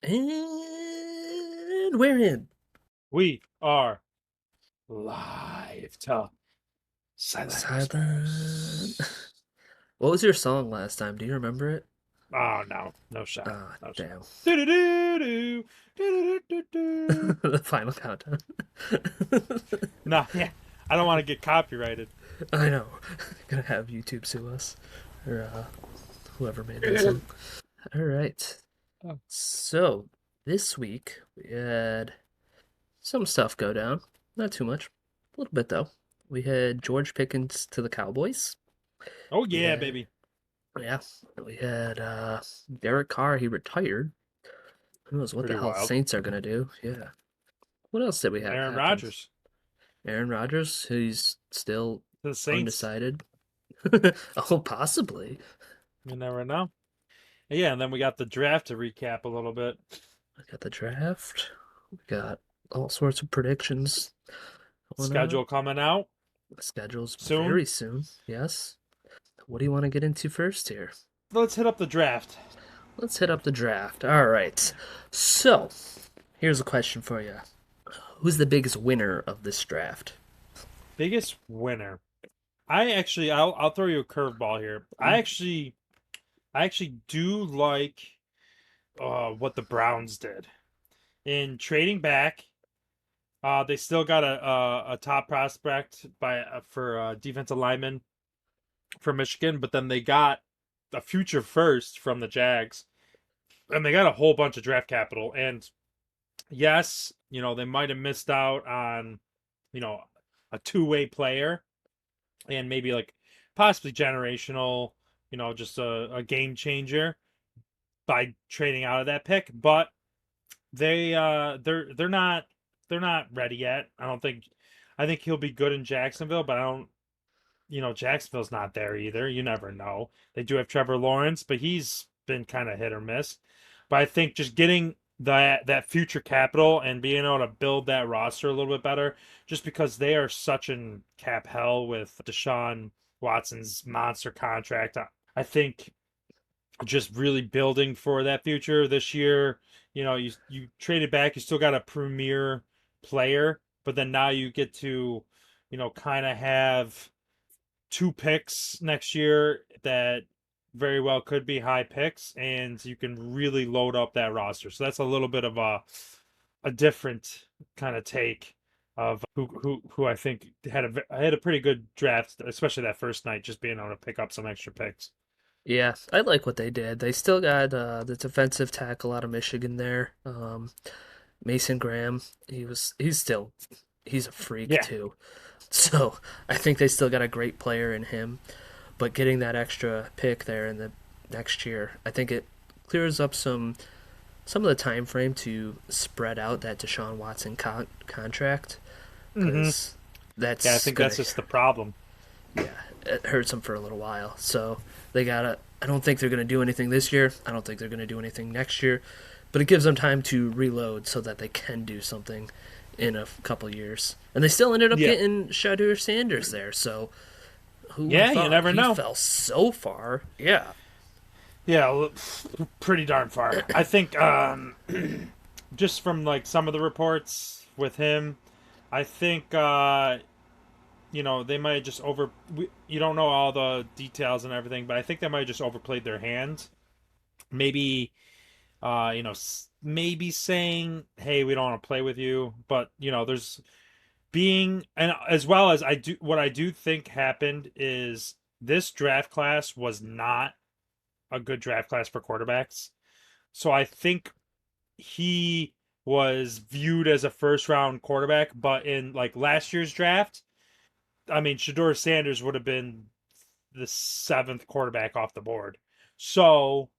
And we're in. We are live to Sideline Silent. Whispers. What was your song last time? Do you remember it? Oh no, no shot, Ah, no shot. damn. Do do do do do do. The final countdown. No, yeah, I don't want to get copyrighted. I know. Gonna have YouTube sue us. Or whoever made that song. Alright. Oh, So, this week we had some stuff go down. Not too much. A little bit though. We had George Pickens to the Cowboys. oh We yeah, had baby. Yeah, we had Derek Carr. He retired. Who knows what the Pretty hell wild. Saints are gonna do? Yeah. What else did we have Aaron happen? Rodgers Aaron Rodgers, who's still to the Saints. undecided. Oh, possibly. You never know. Yeah, and then we got the draft to recap a little bit. We got the draft. We got all sorts of predictions going on. Schedule coming out The schedule's soon. very soon. Yes. What do you want to get into first here? Let's hit up the draft. Let's hit up the draft. All right. So, here's a question for you. Who's the biggest winner of this draft? Biggest winner. I'll throw you a curveball here. I actually do like what the Browns did in trading back. They still got a top prospect for defensive lineman for Michigan, but then they got a future first from the Jags, and they got a whole bunch of draft capital. And yes, they might have missed out on you know a two-way player and maybe like possibly generational, just a game changer by trading out of that pick, but they're not ready yet. I think he'll be good in Jacksonville, but I don't Jacksonville's not there either. You never know. They do have Trevor Lawrence, but he's been kind of hit or miss. But I think just getting that future capital and being able to build that roster a little bit better, just because they are such in cap hell with Deshaun Watson's monster contract. I think just really building for that future this year. You traded back, you still got a premier player, but then now you get to, kind of have two picks next year that very well could be high picks, and you can really load up that roster. So that's a little bit of a different kind of take of who I think had a pretty good draft, especially that first night, just being able to pick up some extra picks. Yeah, I like what they did. They still got the defensive tackle out of Michigan there. Mason Graham, he's a freak Yeah, too. So I think they still got a great player in him. But getting that extra pick there in the next year, I think it clears up some of the time frame to spread out that Deshaun Watson contract hmm because yeah. I that's think gonna that's just the problem. yeah, it hurts them for a little while. So they gotta. I don't think they're gonna do anything this year. I don't think they're gonna do anything next year. But it gives them time to reload so that they can do something in a couple years. And they still ended up Yeah, getting Shadur Sanders there. So who would have yeah. You thought never he know. fell so far? Yeah, Yeah, pretty darn far. I think just from like some of the reports with him, I think they might have just you don't know all the details and everything, but I think they might have just overplayed their hand. Maybe maybe saying, "Hey, we don't want to play with you," but there's being and as well as I do think happened is this draft class was not a good draft class for quarterbacks. So I think he was viewed as a first round quarterback, but in like last year's draft, I mean, Shador Sanders would have been the seventh quarterback off the board. So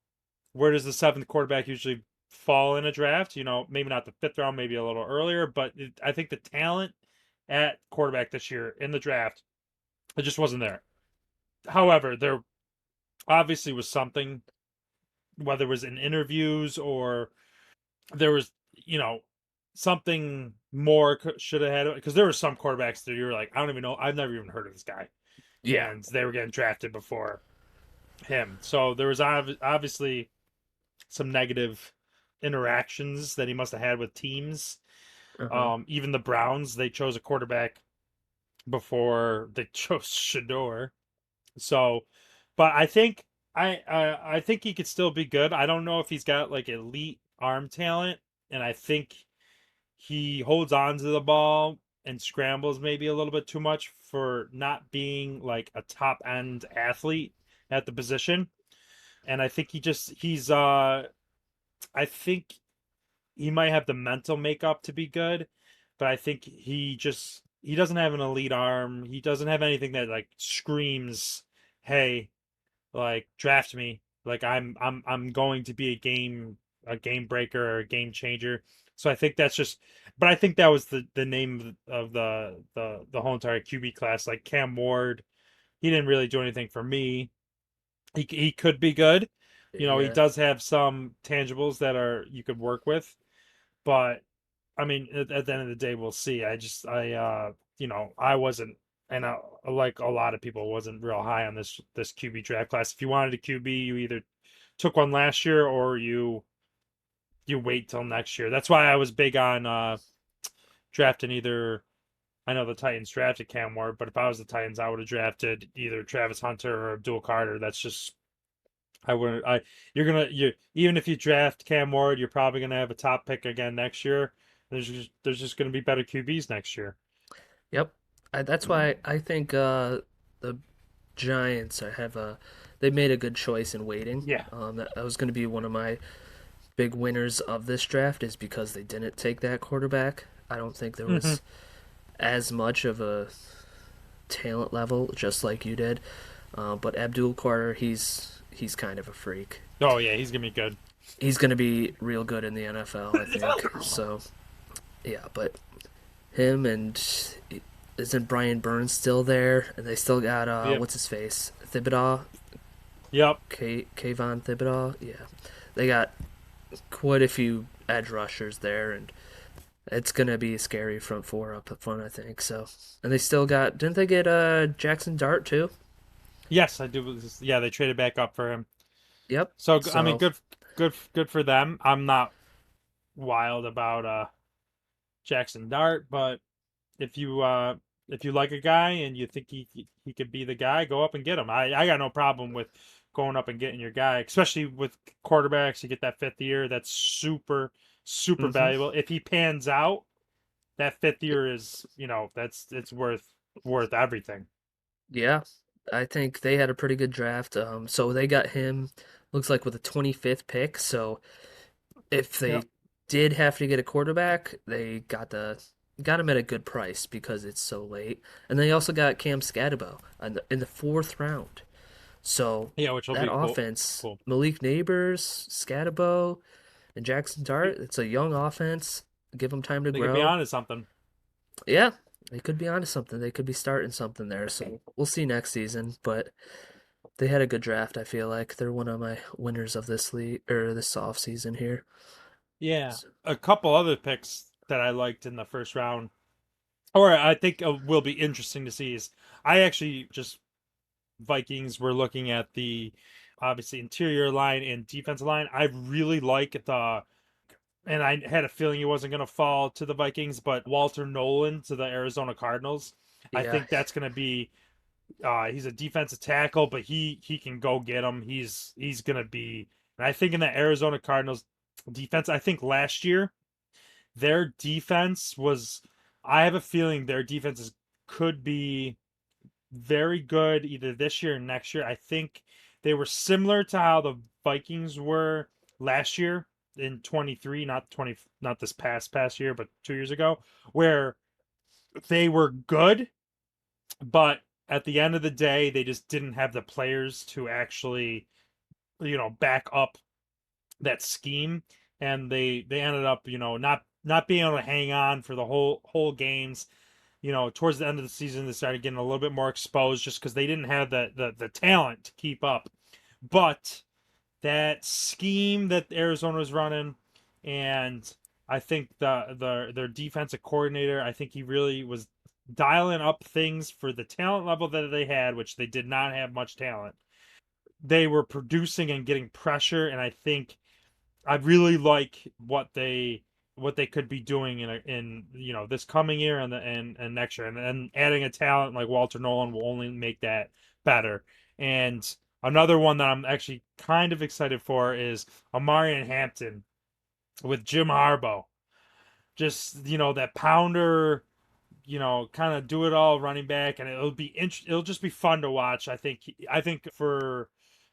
where does the seventh quarterback usually fall in a draft? Maybe not the fifth round, maybe a little earlier, but I think the talent at quarterback this year in the draft, it just wasn't there. However, there obviously was something, whether it was in interviews or there was, you know, something more should have had it, because there were some quarterbacks that you were like, I don't even know, I've never even heard of this guy, yeah, and they were getting drafted before him. So there was obviously some negative interactions that he must have had with teams. Uh-huh. Even the Browns, they chose a quarterback before they chose Shador. So, but I think he could still be good. I don't know if he's got like elite arm talent, and I think he holds on to the ball and scrambles maybe a little bit too much for not being like a top end athlete at the position. And I think I think he might have the mental makeup to be good, but I think he doesn't have an elite arm. He doesn't have anything that like screams, "Hey, like draft me. Like I'm going to be a game breaker or a game changer." So I think that's just but I think that was the name of the whole entire QB class. Like Cam Ward, he didn't really do anything for me. He could be good. You know, he Yeah. does have some tangibles that are you could work with, but I mean, at the end of the day, we'll see. You know, I wasn't, and like a lot of people, wasn't real high on this QB draft class. If you wanted a QB, you either took one last year or you wait till next year. That's why I was big on drafting either. I know the Titans drafted Cam Ward, but if I was the Titans, I would have drafted either Travis Hunter or Abdul Carter. That's just I wouldn't. You even if you draft Cam Ward, you're probably gonna have a top pick again next year. There's just gonna be better QBs next year. Yep. That's why I think the Giants have they made a good choice in waiting. Yeah. That was going to be one of my big winners of this draft is because they didn't take that quarterback. I don't think there Hmm. was as much of a talent level, just like you did. But Abdul Carter, he's kind of a freak. Oh yeah, he's gonna be good. He's going to be real good in the NFL, I think. So yeah, but him and isn't Brian Burns still there? And they still got Yep. what's his face, Thibodeau, Yep. Kayvon Thibodeau. Yeah, they got quite a few edge rushers there, and it's gonna be a scary front four up front, I think. So, and they still got didn't they get Jackson Dart too? Yes, I do. Yeah, they traded back up for him. Yep. So I mean, So good for them. I'm not wild about Jackson Dart, but if you uh if you like a guy and you think he could be the guy, go up and get him. I got no problem with going up and getting your guy, especially with quarterbacks. You get that fifth year, that's super hmm valuable. If he pans out, that fifth year is that's it's worth everything. yeah, I think they had a pretty good draft. So they got him. Looks like with a 25th pick. So if Yeah. they did have to get a quarterback, they got him at a good price because it's so late. And they also got Cam Scatabo in the fourth round. So Yeah, which will that be cool. offense, Cool. Malik Neighbors, Scatabo, and Jackson Dart, it's a young offense. Give them time to They could be grow. on to something. Yeah, they could be onto something. They could be starting something there. So we'll see next season. But they had a good draft. I feel like they're one of my winners of this league or this off season here. Yeah. So, A couple other picks that I liked in the first round, or I think will be interesting to see is I actually just Vikings were looking at the obviously interior line and defensive line. I really like and I had a feeling he wasn't going to fall to the Vikings, but Walter Nolan to the Arizona Cardinals. I yeah, think that's going to be he's a defensive tackle, but he can go get him. He's going to be and I think in the Arizona Cardinals defense, I think last year their defense was I have a feeling their defenses could be very good either this year or next year. I think they were similar to how the Vikings were last year in 23, not this past year, but 2 years ago, where they were good, but at the end of the day, they just didn't have the players to actually, back up that scheme, and they ended up, not being able to hang on for the whole games. Towards the end of the season, they started getting a little bit more exposed just because they didn't have the talent to keep up. But that scheme that Arizona was running, and I think their defensive coordinator, I think he really was dialing up things for the talent level that they had, which they did not have much talent. They were producing and getting pressure, and I think I really like what they could be doing in this coming year and next year, and adding a talent like Walter Nolan will only make that better. And another one that I'm actually kind of excited for is Amari Hampton with Jim Harbaugh. Just that pounder, kind of do it all running back, and it'll just be fun to watch. I think for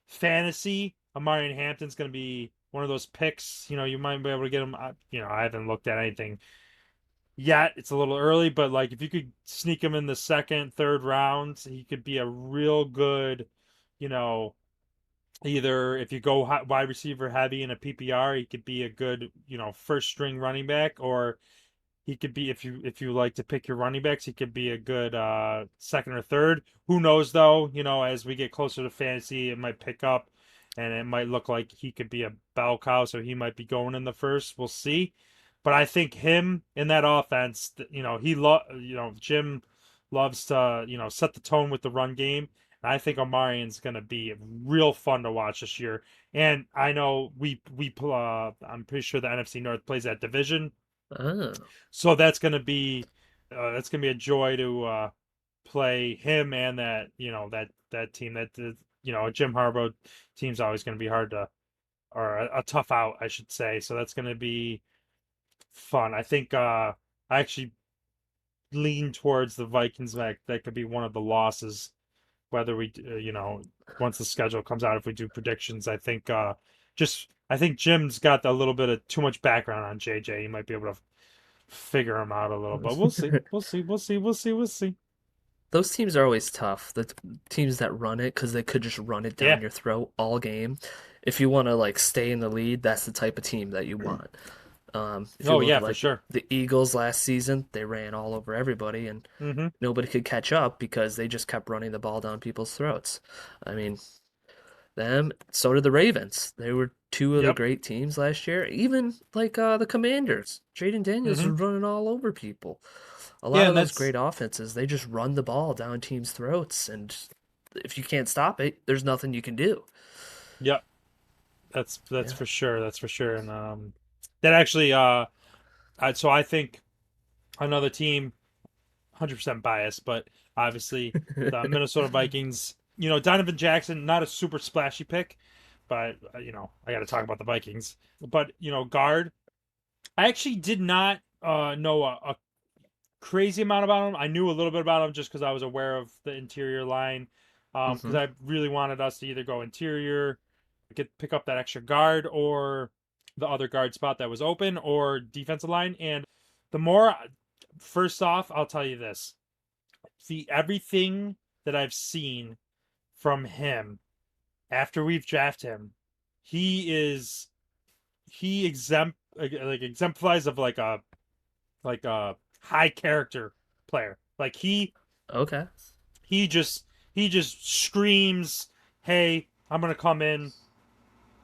fantasy, Amari Hampton's going to be one of those picks. You might be able to get him. I haven't looked at anything yet. It's a little early, but like if you could sneak him in the second, third round, he could be a real good. You know, either if you go wide receiver heavy in a PPR, he could be a good first string running back, or he could be if you like to pick your running backs, he could be a good second or third. Who knows though? As we get closer to fantasy, it might pick up, and it might look like he could be a bell cow, so he might be going in the first. We'll see. But I think him in that offense, Jim loves to set the tone with the run game. And I think Omarian's going to be real fun to watch this year. And I know I'm pretty sure the NFC North plays that division, Oh. so that's gonna be a joy to play him and that team. A Jim Harbaugh team's always gonna be hard to, or a tough out, I should say. So that's gonna be fun. I think I actually lean towards the Vikings. That could be one of the losses. Whether we once the schedule comes out, if we do predictions, I think Jim's got a little bit of too much background on JJ. He might be able to figure him out a little, but we'll see. We'll see. We'll see. We'll see. We'll see. Those teams are always tough. Teams that run it because they could just run it down Yeah. your throat all game. If you want to like stay in the lead, that's the type of team that you want. If you Oh look yeah, at for like sure. the Eagles last season, they ran all over everybody and Mm-hmm. nobody could catch up because they just kept running the ball down people's throats. I mean, them, so did the Ravens. They were two of the Yep. great teams last year. Even like the Commanders. Jaden Daniels Mm-hmm. was running all over people. A lot Yeah, of and those that's great offenses, they just run the ball down teams' throats, and if you can't stop it, there's nothing you can do. yep. That's Yeah. for sure. That's for sure. And that actually so I think another team, 100% biased, but obviously the Minnesota Vikings. Donovan Jackson, not a super splashy pick, but I got to talk about the Vikings. But guard. I actually did not know a crazy amount about him. I knew a little bit about him just because I was aware of the interior line. Because hmm I really wanted us to either go interior, pick up that extra guard, or the other guard spot that was open, or defensive line. And the more, first off, I'll tell you this: everything that I've seen from him after we've drafted him, he is exemplifies of like a high character player. Like Okay. he just he just screams, "Hey, I'm gonna come in."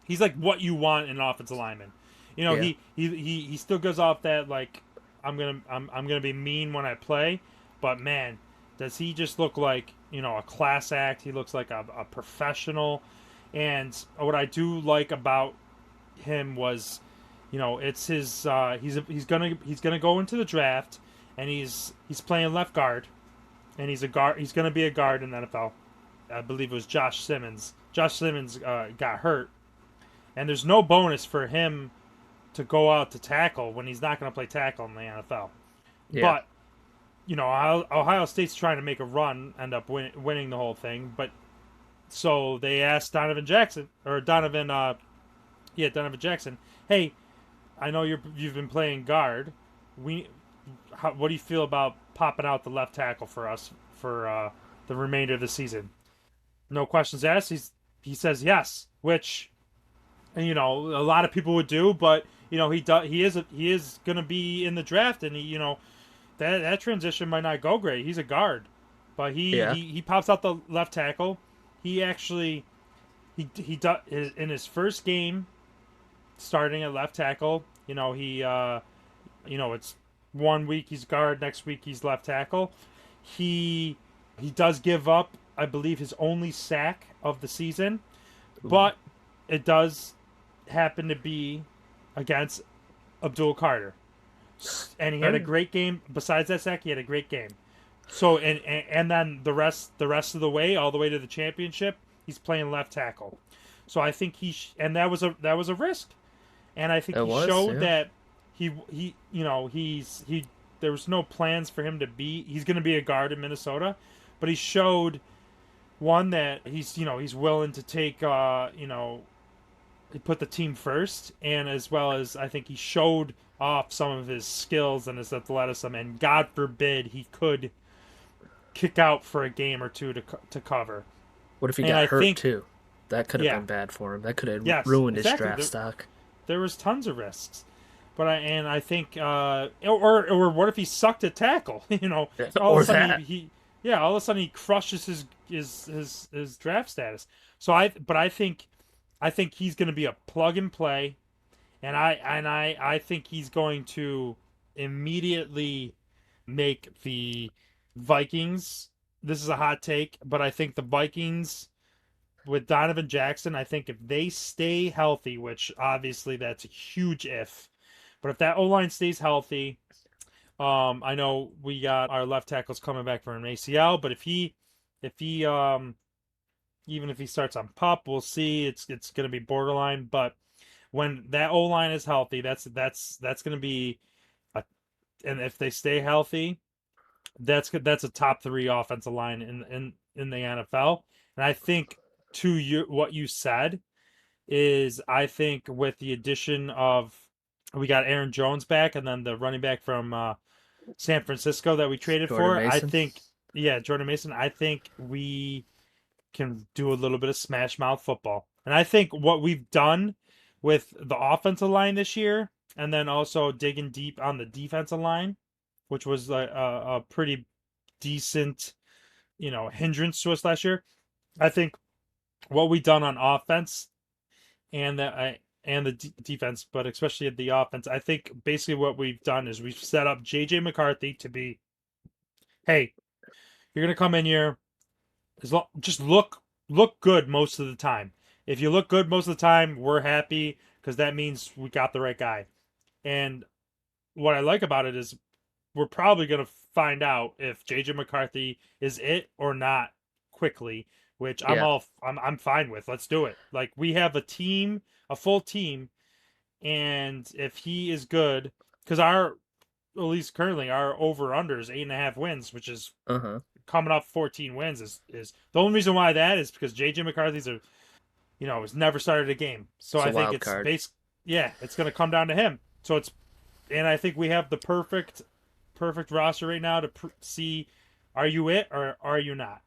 He's like what you want in an offensive lineman. Yeah. He still goes off that like I'm gonna be mean when I play, but man, does he just look like a class act? He looks like a professional, and what I do like about him was, it's his he's gonna go into the draft, and he's playing left guard, and he's a guard. He's gonna be a guard in the NFL. I believe it was Josh Simmons. Josh Simmons got hurt, and there's no bonus for him to go out to tackle when he's not going to play tackle in the NFL. Yeah. But Ohio State's trying to make a run, end up winning the whole thing. But so they asked Donovan Jackson or Donovan Jackson, hey, I know you've been playing guard. What do you feel about popping out the left tackle for us for the remainder of the season? No questions asked. He says yes, which a lot of people would do, but he is going to be in the draft, and that transition might not go great. He's a guard, but he Yeah. he, he pops out the left tackle. He actually he does in his first game starting at left tackle. It's 1 week he's guard, next week he's left tackle. He does give up, I believe, his only sack of the season, Ooh. but it does happen to be against Abdul Carter, and he All had a right. great game. Besides that sack, he had a great game. So and then the rest of the way, all the way to the championship, he's playing left tackle. So I think and that was a risk, and I think It he was, showed yeah. that he there was no plans for him to be. He's going to be a guard in Minnesota, but he showed one that he's willing to take he put the team first, and as well as I think he showed off some of his skills and his athleticism, and God forbid he could kick out for a game or two to cover. What if he And got I hurt think, too? That could have yeah, been bad for him. That could have yes, ruined his exactly. draft stock. There was tons of risks, but I think or what if he sucked at tackle? All of a Or sudden that. all of a sudden he crushes his draft status. So I think he's going to be a plug and play, and I think he's going to immediately make the Vikings. This is a hot take, but I think the Vikings with Donovan Jackson, I think if they stay healthy, which obviously that's a huge if, but if that O line stays healthy, I know we got our left tackles coming back from an ACL, but if he even if he starts on pup, we'll see. It's going to be borderline, but when that O line is healthy, that's going to be a, and if they stay healthy, that's a top three offensive line in the NFL. And I think to what you said is I think with the addition of we got Aaron Jones back and then the running back from San Francisco that we traded Jordan for, I Mason. think yeah, Jordan Mason, I think we can do a little bit of smash mouth football. And I think what we've done with the offensive line this year and then also digging deep on the defensive line, which was a pretty decent, hindrance to us last year. I think what we done on offense and the defense, but especially at the offense, I think basically what we've done is we've set up JJ McCarthy to be, hey, you're gonna come in here, just look good most of the time. If you look good most of the time, we're happy because that means we got the right guy. And what I like about it is we're probably going to find out if JJ McCarthy is it or not quickly, which Yeah. I'm fine with. Let's do it. Like we have a team, a full team, and if he is good, because at least currently our over under is 8.5 wins, which is Uh huh. coming off 14 wins is the only reason why that is because JJ McCarthy's has never started a game, so It's a I think wild it's card. yeah, it's going to come down to him. So and I think we have the perfect roster right now to see are you it or are you not?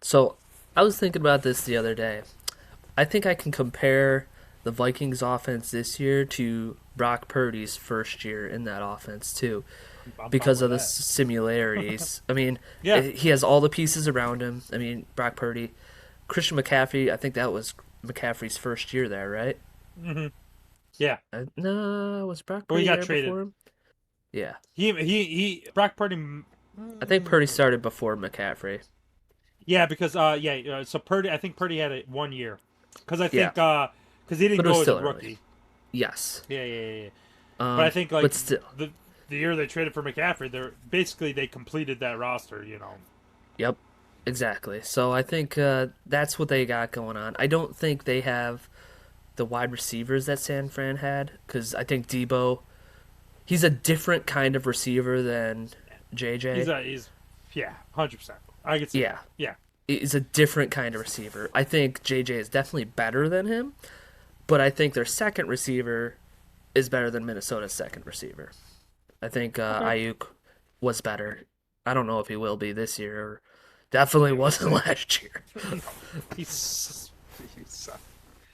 So I was thinking about this the other day. I think I can compare the Vikings offense this year to Brock Purdy's first year in that offense too, I'm fine because with of the that. similarities. I mean, Yeah. he has all the pieces around him. I mean, Brock Purdy, Christian McCaffrey. I think that was McCaffrey's first year there, right? hmm Yeah. No, was Brock Well, he Purdy got there traded. before him? Yeah, He Brock Purdy. I think Purdy started before McCaffrey. Yeah, because so Purdy, I think Purdy had it 1 year, because I Yeah, think because he didn't but it was go as a still early. rookie. Yes, Yeah. But I think but like still, the year they traded for McCaffrey, they completed that roster. yep, exactly. So I think that's what they got going on. I don't think they have the wide receivers that San Fran had because I think Debo, he's a different kind of receiver than JJ. He's yeah, 100%. I could see Yeah, that. Yeah. he's a different kind of receiver. I think JJ is definitely better than him, but I think their second receiver is better than Minnesota's second receiver. I think Okay. Ayuk was better. I don't know if he will be this year. Or definitely wasn't last year. he's he's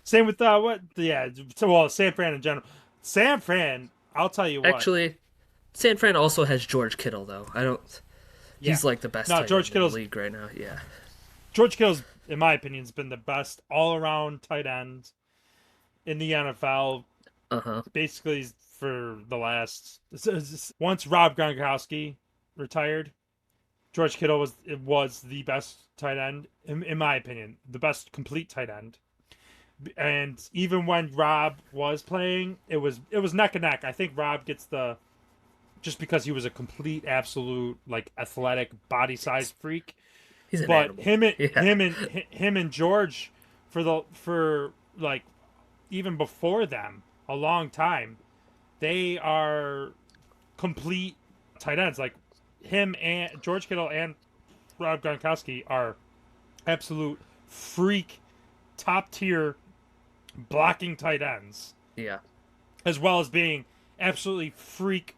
same with what? Yeah. So well, San Fran in general. San Fran. I'll tell you what. Actually, San Fran also has George Kittle though. I don't. Yeah. He's like the best No, tight end in the league right now. Yeah. George Kittle's, in my opinion, has been the best all around tight end in the NFL. Uh huh. Basically, for the last once Rob Gronkowski retired, George Kittle was the best tight end in my opinion, the best complete tight end. And even when Rob was playing, it was neck and neck. I think Rob gets the just because he was a complete absolute like athletic body size freak. He's an But animal. him and Yeah. him and George for like even before them a long time, they are complete tight ends. Like him and George Kittle and Rob Gronkowski are absolute freak top tier blocking tight ends, Yeah. as well as being absolutely freak,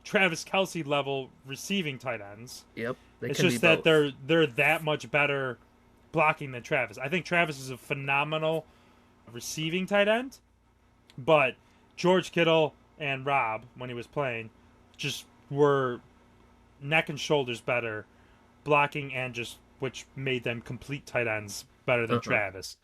Travis Kelsey level receiving tight ends. Yep. They It's can be just that both. they're that much better blocking than Travis. I think Travis is a phenomenal receiving tight end, but George Kittle and Rob, when he was playing, just were neck and shoulders better blocking and just which made them complete tight ends better than Uh-huh. Travis.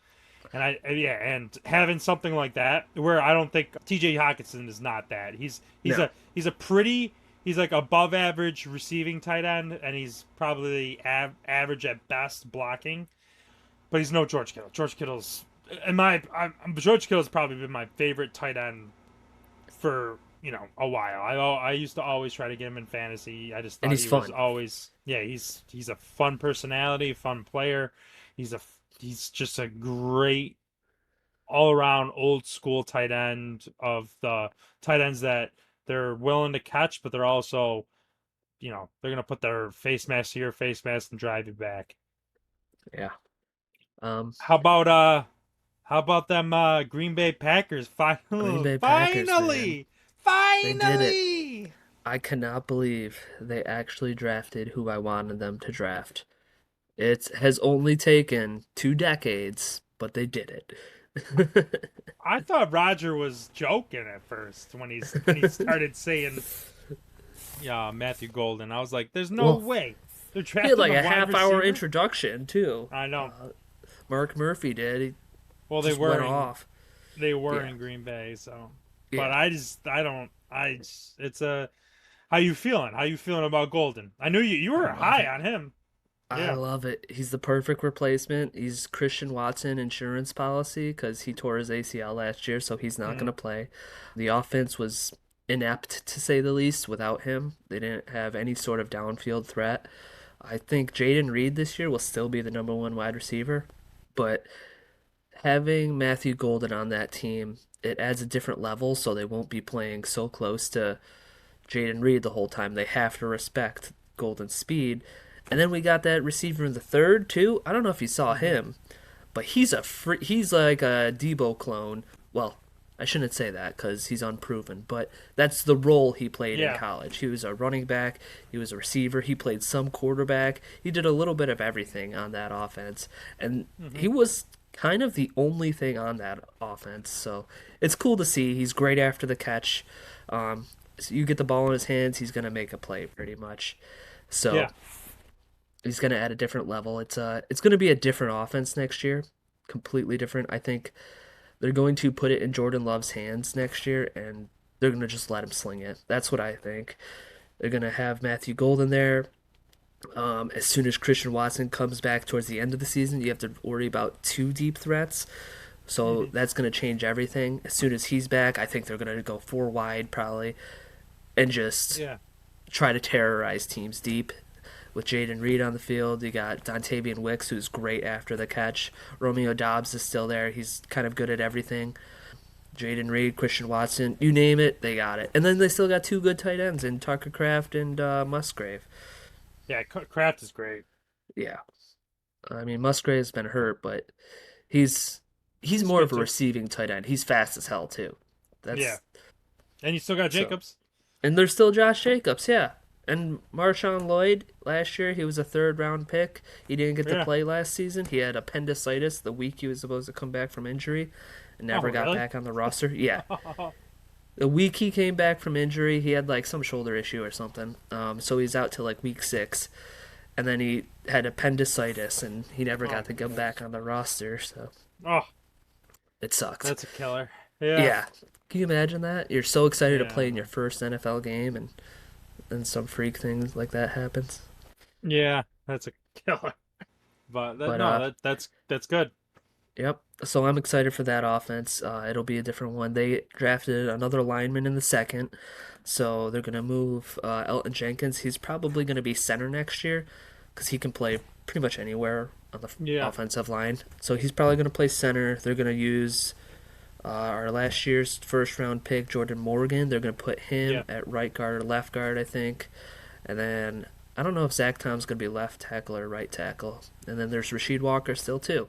Yeah, and having something like that where I don't think T.J. Hawkinson is not that. He's No. a pretty he's like above average receiving tight end, and he's probably average at best blocking. But he's no George Kittle. George Kittle's probably been my favorite tight end for a while. I used to always try to get him in fantasy. I just And thought he's he was fun. always he's a fun personality, fun player. He's a he's just a great all around old school tight end of the tight ends that they're willing to catch, but they're also they're gonna put their face mask to your face mask and drive you back. Yeah. Um, How about them Green Bay Packers? Green Bay Packers, man. Finally, They did it. finally. I cannot believe they actually drafted who I wanted them to draft. It has only taken 2 decades, but they did it. I thought Roger was joking at first when he started saying, "Yeah, Matthew Golden." I was like, "There's no Well, way they're he had drafting like a a wide half-hour receiver." introduction too. I know. Mark Murphy did. He Well, just went off. they were Yeah, in Green Bay, so. But yeah. I don't. It's a. How you feeling? How you feeling about Golden? I knew you I were love high it. on him. I Yeah. love it. He's the perfect replacement. He's Christian Watson insurance policy because he tore his ACL last year, so he's not going Hmm. to play. The offense was inept to say the least without him. They didn't have any sort of downfield threat. I think Jaden Reed this year will still be the number one wide receiver, but having Matthew Golden on that team, it adds a different level, so they won't be playing so close to Jaden Reed the whole time. They have to respect Golden's speed. And then we got that receiver in the third too. I don't know if you saw Hmm. him, but he's like a Debo clone. Well, I shouldn't say that because he's unproven, but that's the role he played in Yeah. college. He was a running back, he was a receiver, he played some quarterback. He did a little bit of everything on that offense, and Hmm. he was kind of the only thing on that offense. So it's cool to see. He's great after the catch. So you get the ball in his hands, he's gonna make a play pretty much. So Yeah. he's gonna add a different level. It's gonna be a different offense next year, completely different. I think they're going to put it in Jordan Love's hands next year, and they're gonna just let him sling it. That's what I think. They're gonna have Matthew Golden there. As soon as Christian Watson comes back towards the end of the season, you have to worry about two deep threats. So Hmm. that's going to change everything. As soon as he's back, I think they're going to go four wide probably and just Yeah. try to terrorize teams deep. With Jaden Reed on the field, you got Dontavian Wicks, who's great after the catch. Romeo Dobbs is still there. He's kind of good at everything. Jaden Reed, Christian Watson, you name it, they got it. And then they still got two good tight ends in Tucker Kraft and Musgrave. Yeah. Kraft is great. Yeah, I mean Musgrave's been hurt, but he's he's He's more good of a too. receiving tight end. He's fast as hell too. Yeah. That's And you still got so. Jacobs. And there's still Josh Jacobs, yeah. And Marshawn Lloyd last year, he was a third round pick. He didn't get to Yeah. play last season. He had appendicitis the week he was supposed to come back from injury and Oh, never got really? back on the roster. Yeah. The week he came back from injury, he had like some shoulder issue or something. So he's out till like week 6. And then he had appendicitis and he never Oh got to my come back gosh. on the roster. So Oh, it sucks. that's a killer. Yeah. Yeah. Can you imagine that? You're so excited to play Yeah. in your first NFL game and then some freak things like that happens. Yeah. That's a killer. But But no, that's good. Yep. So I'm excited for that offense. It'll be a different one. They drafted another lineman in the second, so they're gonna move Elton Jenkins. He's probably gonna be center next year because he can play pretty much anywhere on the Yeah. offensive line. So he's probably gonna play center. They're gonna use our last year's first round pick, Jordan Morgan. They're gonna put him Yeah. at right guard or left guard, I think. And then I don't know if Zach Tom's gonna be left tackle or right tackle. And then there's Rasheed Walker still too.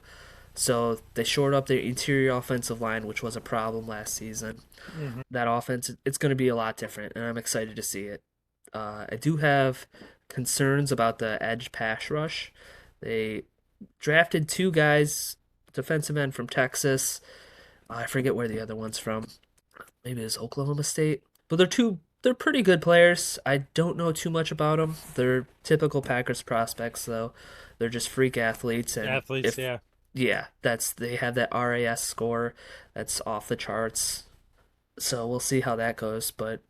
So they shored up their interior offensive line, which was a problem last season. Hmm. That offense, it's going to be a lot different, and I'm excited to see it. I do have concerns about the edge pass rush. They drafted two guys, defensive end from Texas. I forget where the other one's from. Maybe it's Oklahoma State. But they're pretty good players. I don't know too much about them. They're typical Packers prospects though. They're just freak athletes, and Athletes, if yeah. yeah, that's they have that RAS score that's off the charts. So we'll see how that goes. But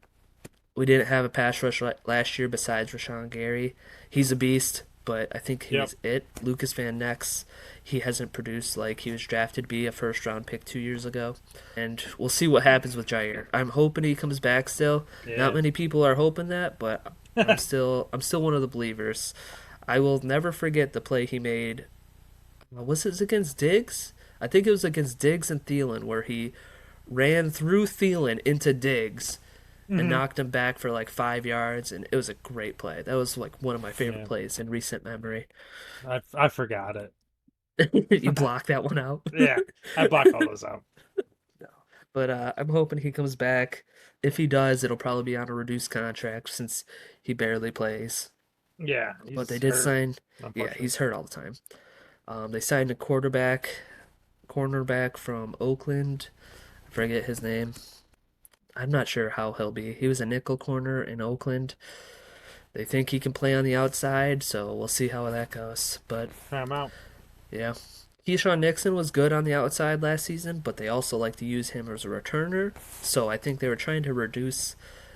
we didn't have a pass rush last year besides Rashawn Gary. He's a beast, but I think Yep. he's it. Lucas Van Ness, he hasn't produced like he was drafted to be a first round pick 2 years ago. And we'll see what happens with Jair. I'm hoping he comes back still. Not Yeah. many people are hoping that, but I'm still one of the believers. I will never forget the play he made. Was it against Diggs? I think it was against Diggs and Thielen where he ran through Thielen into Diggs and Hmm. knocked him back for like 5 yards, and it was a great play. That was like one of my favorite Yeah. plays in recent memory. I forgot it. You blocked that one out. Yeah. I blocked all those out. No. But I'm hoping he comes back. If he does, it'll probably be on a reduced contract since he barely plays. Yeah. But they He's did hurt, sign, yeah, unfortunately. he's hurt all the time. They signed a cornerback from Oakland. I forget his name. I'm not sure how he'll be. He was a nickel corner in Oakland. They think he can play on the outside, so we'll see how that goes. But I'm out. yeah. Keyshawn Nixon was good on the outside last season, but they also like to use him as a returner. So I think they were trying to reduce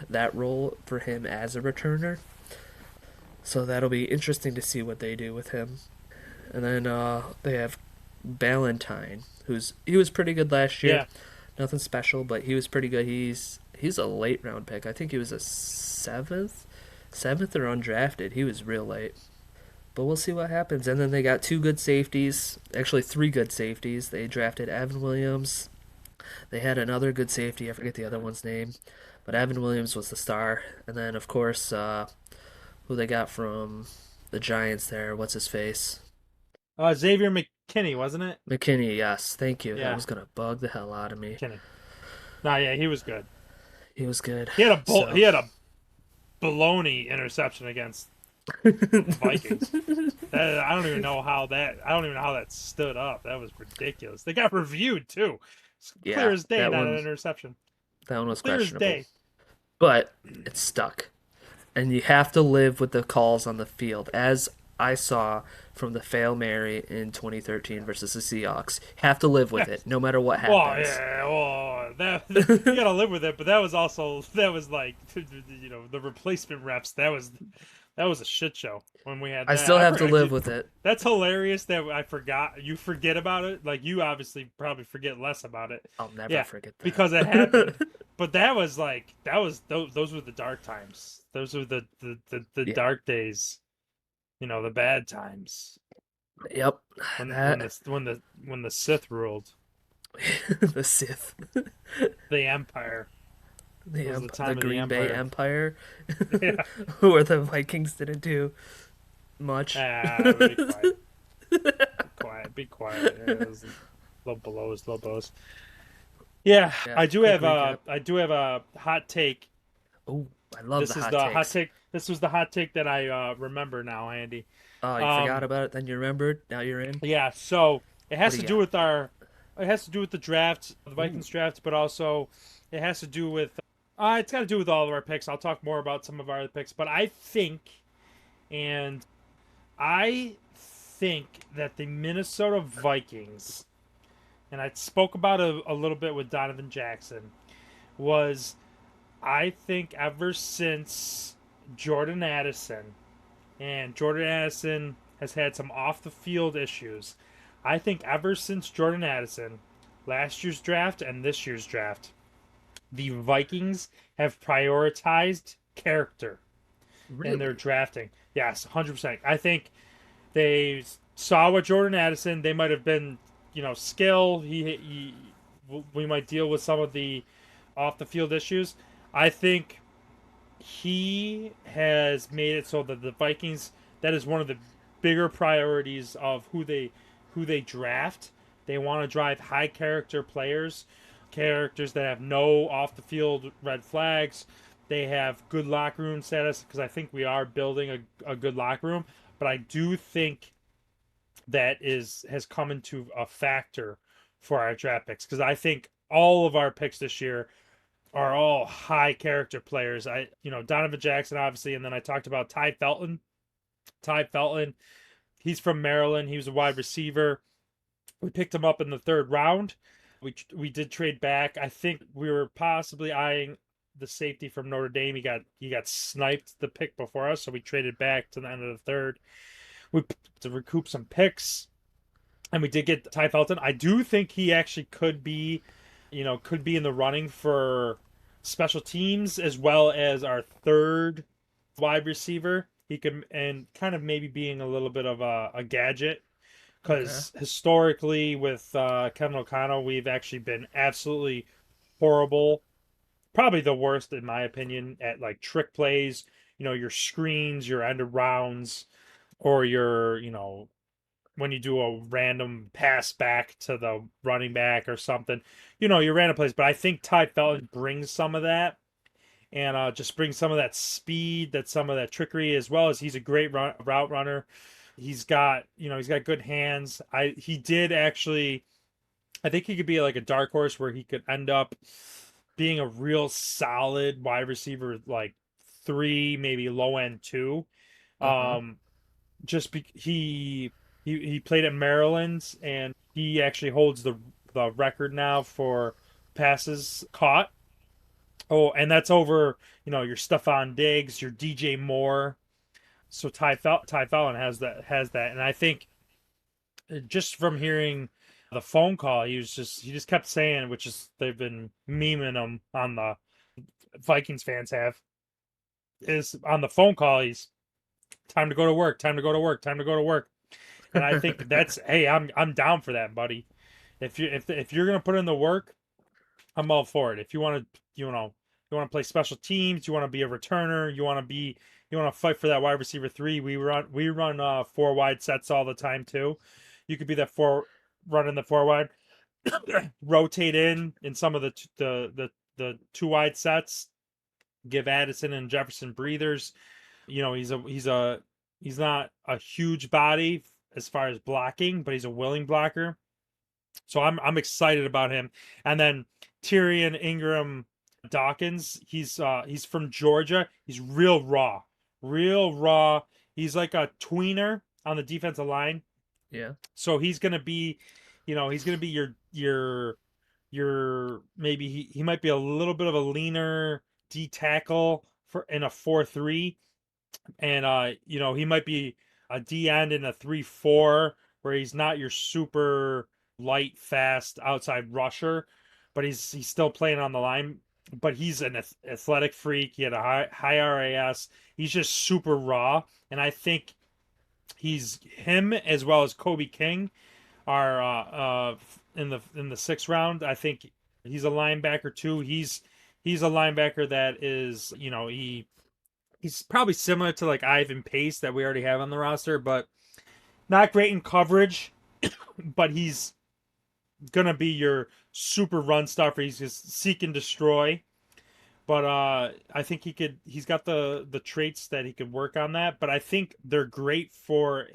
that role for him as a returner. So that'll be interesting to see what they do with him. And then they have Ballantyne, he was pretty good last year. Yeah. Nothing special, but he was pretty good. He's a late round pick. I think he was a seventh or undrafted. He was real late. But we'll see what happens. And then they got two good safeties, actually three good safeties. They drafted Evan Williams. They had another good safety. I forget the other one's name, but Evan Williams was the star. And then of course, who they got from the Giants there? What's his face? Xavier McKinney, wasn't it? McKinney. Yes, thank you. That Yeah. was gonna bug the hell out of me. McKinney. Nah, yeah, he was good. He was good. He So had a baloney interception against the Vikings. I don't even know how that stood up. That was ridiculous. They got reviewed too. It's clear yeah, as day, not an interception. that one was Clear as questionable, day. but it's stuck. And you have to live with the calls on the field, as I saw from the Fail Mary in 2013 versus the Seahawks. Have to live with it, no matter what Well, happens. yeah, well, that you gotta live with it. But that was like, the replacement reps. That was a shit show when we had I that. still have to live with it. That's hilarious that I forgot. You forget about it. Like, you obviously probably forget less about it. I'll never Yeah, forget because it happened. that. But that was those were the dark times. Those were the Yeah. dark days. The bad times Yep. That when the Sith ruled the Sith, the Empire. It was the The time of the Green Bay Empire. Empire, Yeah. where the Vikings didn't do much. Be quiet. Be quiet. Be quiet. Yeah, it was low blows. Yeah, Yeah. Quick recap. I do have a hot take. Oh, I love the This is hot the hot takes. take. This was the hot take that I remember now, Andy. Oh, you forgot Um, about it, then you remembered. Now you're in. yeah, so it What has do to you do got? with it has to do with the draft, the Ooh. Vikings draft, but also it has to do with, it's got to do with all of our picks. I'll talk more about some of our other picks, but and I think that the Minnesota Vikings, and I spoke about it a little bit with Donovan Jackson, was, I think ever since Jordan Addison, and Jordan Addison has had some off the field issues. I think ever since Jordan Addison, last year's draft and this year's draft, the Vikings have prioritized character in their Really? drafting. Yes, 100%. I think they saw what Jordan Addison. They might have been, skill. We might deal with some of the off the field issues. I think he has made it so that the Vikings, that is one of the bigger priorities of who they draft. They want to drive high character players, characters that have no off the field red flags. They have good locker room status because I think we are building a good locker room. But I do think that has come into a factor for our draft picks because I think all of our picks this year are all high character players. Donovan Jackson, obviously, and then I talked about Ty Felton. Ty Felton, he's from Maryland. He was a wide receiver. We picked him up in the third round. We did trade back. I think we were possibly eyeing the safety from Notre Dame. He got sniped the pick before us, so we traded back to the end of the third. We to recoup some picks, and we did get Ty Felton. I do think he actually could be in the running for special teams as well as our third wide receiver. He could, and kind of maybe being a little bit of a gadget Okay. because historically with Kevin O'Connell, we've actually been absolutely horrible, probably the worst in my opinion at like trick plays. Your screens, your end of rounds, or your when you do a random pass back to the running back or something, your random plays. But I think Ty Felton brings some of that and just brings some of that speed, some of that trickery, as well as he's a great route runner. He's got good hands. He did actually. I think he could be like a dark horse where he could end up being a real solid wide receiver, like three, maybe low end two. Uh huh. Um, he played at Maryland and he actually holds the record now for passes caught. Oh, and that's over, your Stephon Diggs, your DJ Moore. So Ty Fallon has that, and I think just from hearing the phone call, he just kept saying, which is they've been memeing him on the Vikings fans have is on the phone call. He's time to go to work, time to go to work, time to go to work. And I think that's hey, I'm down for that, buddy. If you're gonna put in the work, I'm all for it. If you want to, you want to play special teams, you want to be a returner, you want to fight for that wide receiver three. We run four wide sets all the time too. You could be that running the four wide, rotate in some of the two wide sets, give Addison and Jefferson breathers. He's not a huge body as far as blocking, but he's a willing blocker. So I'm excited about him. And then Tyrion Ingram Dawkins, he's from Georgia. He's real raw. Real raw. He's like a tweener on the defensive line. Yeah. So he's gonna be your maybe he might be a little bit of a leaner D tackle for in a 4-3, and he might be a D end in a 3-4 where he's not your super light fast outside rusher, but he's still playing on the line. But he's an athletic freak. He had a high RAS. He's just super raw, and I think he's him as well as Kobe King are in the sixth round. I think he's a linebacker too. He's a linebacker that is he's probably similar to like Ivan Pace that we already have on the roster, but not great in coverage. But he's gonna be your super run stuffer. He's just seek and destroy. But I think he's got the traits that he could work on that. But I think they're great for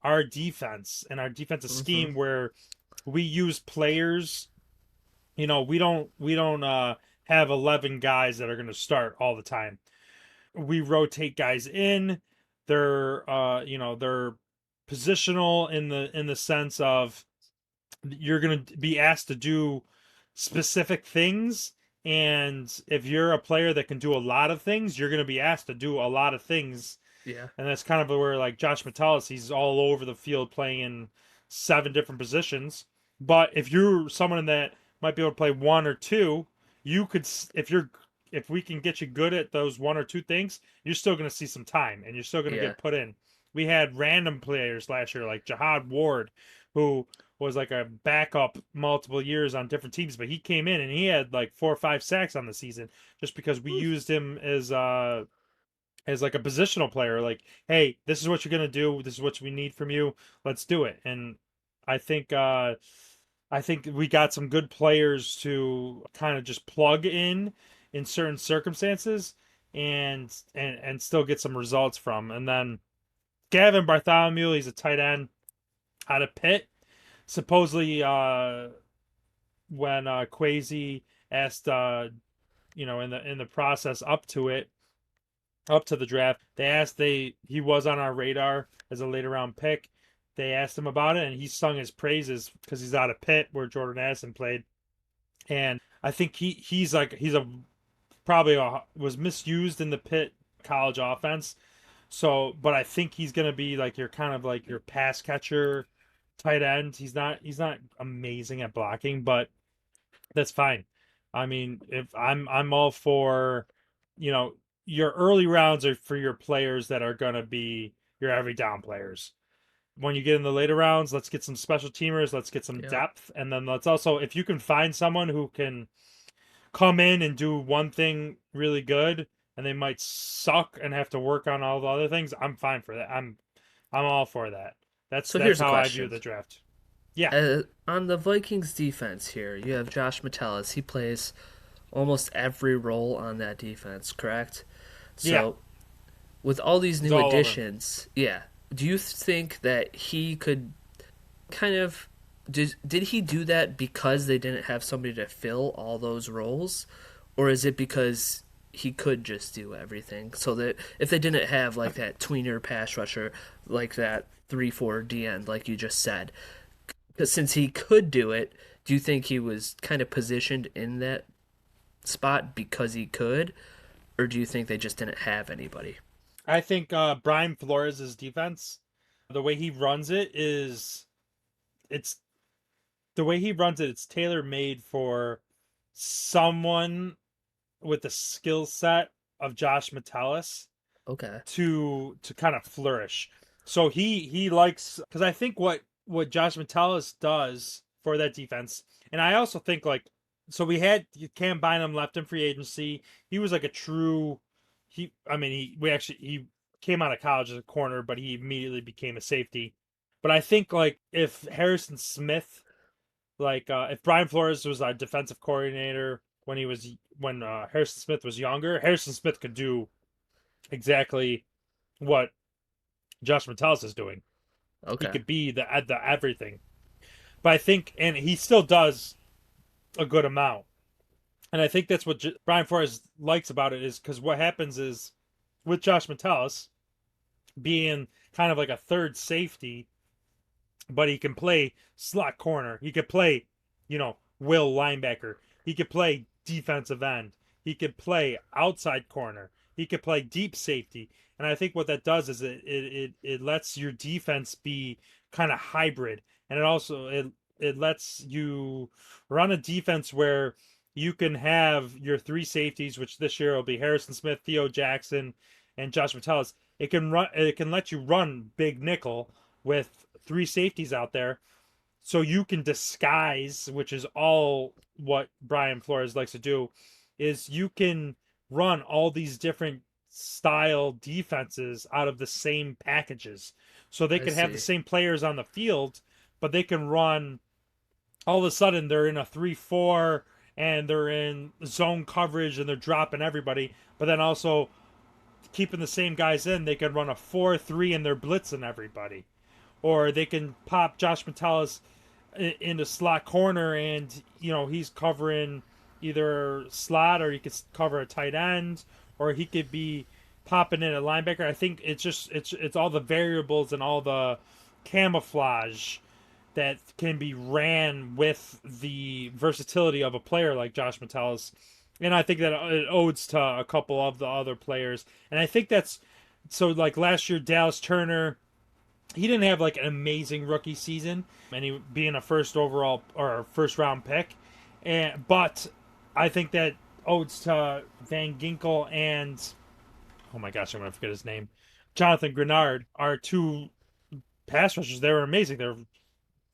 our defense and our defensive Mm-hmm. scheme where we use players. We don't have 11 guys that are going to start all the time. We rotate guys in. They're positional in the sense of you're going to be asked to do specific things, and if you're a player that can do a lot of things, you're going to be asked to do a lot of things. Yeah. And that's kind of where like Josh Metellus, he's all over the field playing in 7 different positions. But if you're someone that might be able to play one or two, you could if we can get you good at those one or two things, you're still going to see some time and you're still going to Yeah. get put in. We had random players last year like Jihad Ward, who was like a backup multiple years on different teams, but he came in and he had like 4 or 5 sacks on the season just because we used him as like a positional player. Like, hey, this is what you're gonna do. This is what we need from you. Let's do it. And I think I think we got some good players to kind of just plug in certain circumstances and still get some results from. And then Gavin Bartholomew, he's a tight end out of Pitt. Supposedly, when Quasi asked, in the process up to the draft, they asked he was on our radar as a later round pick. They asked him about it, and he sung his praises because he's out of Pitt, where Jordan Addison played. And I think he's a probably was misused in the Pitt college offense. So, but I think he's gonna be like your kind of like your pass catcher tight end. He's not amazing at blocking, but that's fine. I mean, if I'm all for, you know, your early rounds are for your players that are gonna be your every down players. When you get in the later rounds, let's get some special teamers, let's get some Yep. depth, and then let's also, if you can find someone who can come in and do one thing really good, and they might suck and have to work on all the other things, I'm fine for that. I'm all for that. That's So that's here's a how I view question. the draft. Yeah, On the Vikings defense here, you have Josh Metellus. He plays almost every role on that defense, correct? yeah, So with all these he's new all over. additions, yeah, do you think that he could kind of did he do that because they didn't have somebody to fill all those roles, or is it because he could just do everything? So that if they didn't have like that tweener pass rusher, like that 3-4 D end, like you just said, because since he could do it, do you think he was kind of positioned in that spot because he could, or do you think they just didn't have anybody? I think Brian Flores' defense, the way he runs it's the way he runs it, it's tailor made for someone with the skill set of Josh Metellus Okay. to kind of flourish. So he likes, because I think what Josh Metellus does for that defense, and I also think like, so we had Cam Bynum left in free agency. He was like a true he. I mean he came out of college as a corner, but he immediately became a safety. But I think like if Harrison Smith, like if Brian Flores was our defensive coordinator when Harrison Smith was younger, Harrison Smith could do exactly what Josh Metellus is doing. He Okay. could be the everything. But I think, and he still does a good amount. And I think that's what Brian Flores likes about it is because what happens is with Josh Metellus being kind of like a third safety, but he can play slot corner. He could play, will linebacker. He could play defensive end. He could play outside corner. He could play deep safety. And I think what that does is it lets your defense be kind of hybrid. And it lets you run a defense where you can have your three safeties, which this year will be Harrison Smith, Theo Jackson, and Josh Metellus. It can let you run big nickel with three safeties out there, so you can disguise, which is all what Brian Flores likes to do, is you can run all these different style defenses out of the same packages. So they I can have the see. same players on the field, but they can run all of a sudden they're in a 3-4 and they're in zone coverage and they're dropping everybody, but then also keeping the same guys in, they can run a 4-3 and they're blitzing everybody, or they can pop Josh Metellus into slot corner and he's covering either slot or he could cover a tight end or he could be popping in a linebacker. I think it's all the variables and all the camouflage that can be ran with the versatility of a player like Josh Metellus. And I think that it odes to a couple of the other players. And I think that's so like last year, Dallas Turner he didn't have like an amazing rookie season, and he being a first overall or first round pick, but I think that owes to Van Ginkel and oh my gosh, I'm gonna forget his name, Jonathan Grenard are two pass rushers. They were amazing.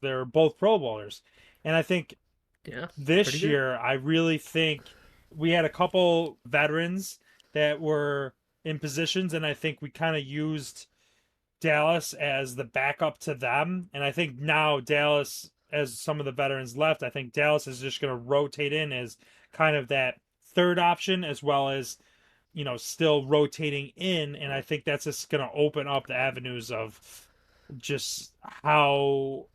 They're both Pro Bowlers, and I think Yeah, pretty this good. year I really think we had a couple veterans that were in positions, and I think we kind of used Dallas as the backup to them. And I think now Dallas, as some of the veterans left, I think Dallas is just going to rotate in as kind of that third option as well as, still rotating in. And I think that's just going to open up the avenues of just how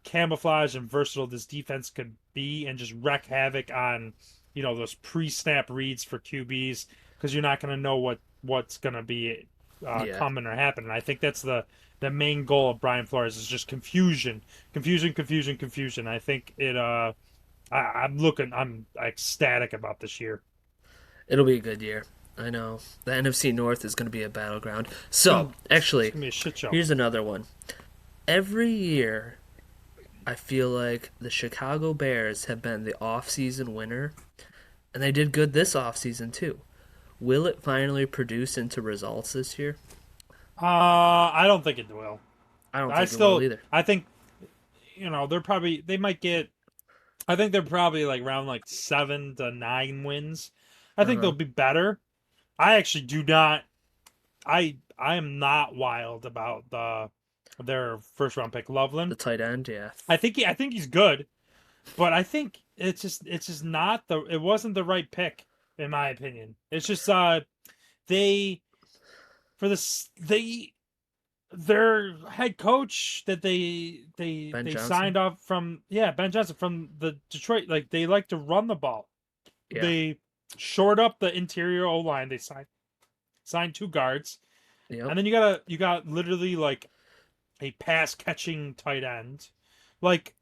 camouflage and versatile this defense could be and just wreak havoc on, those pre-snap reads for QBs because you're not going to know what's going to be Yeah, coming or happening. I think that's the main goal of Brian Flores is just confusion, confusion, confusion, confusion. I think it. I'm ecstatic about this year. it'll be a good year. I know the NFC North is going to be a battleground. So, It's actually, gonna be a shit show. here's another one. Every year, I feel like the Chicago Bears have been the off-season winner, and they did good this off-season too. Will it finally produce into results this year? I don't think it will. I don't I think it will still, either. I think, they might get I think they're probably like around like 7 to 9 wins. I Uh think they'll huh. be better. I actually do not. I am not wild about their first round pick The Loveland. tight end, yeah. I think he's good, but I think it's just not it wasn't the right pick in my opinion. It's just they for this they their head coach that Ben they Johnson, signed off from, yeah, Ben Johnson from the Detroit, like they like to run the ball. yeah. They shored up the interior O line. They signed two guards, Yep. and then you got literally like a pass catching tight end. Like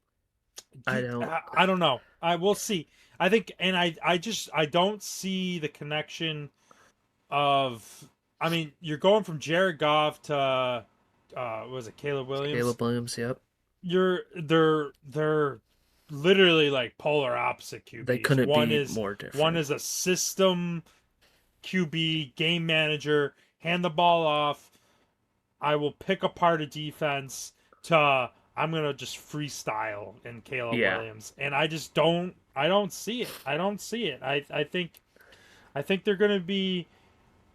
I don't. I don't know. I will see. I think, and I don't see the connection of. I mean, you're going from Jared Goff to was it Caleb Williams? Caleb Williams, yep. They're literally like polar opposite They QBs. couldn't One be is more one different. is a system QB, game manager, hand the ball off. I will pick apart a defense to I'm gonna just freestyle in Caleb Yeah. Williams, and I don't see it. I don't see it. I think they're gonna be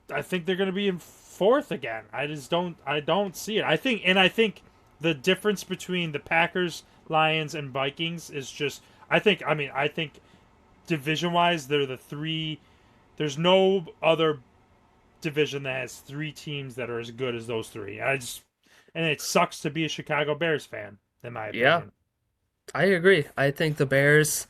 in fourth again. I don't see it. I think the difference between the Packers, Lions, and Vikings is just I think division wise they're the three. There's no other division that has three teams that are as good as those three. And it sucks to be a Chicago Bears fan, in my Yeah. opinion. I agree. I think the Bears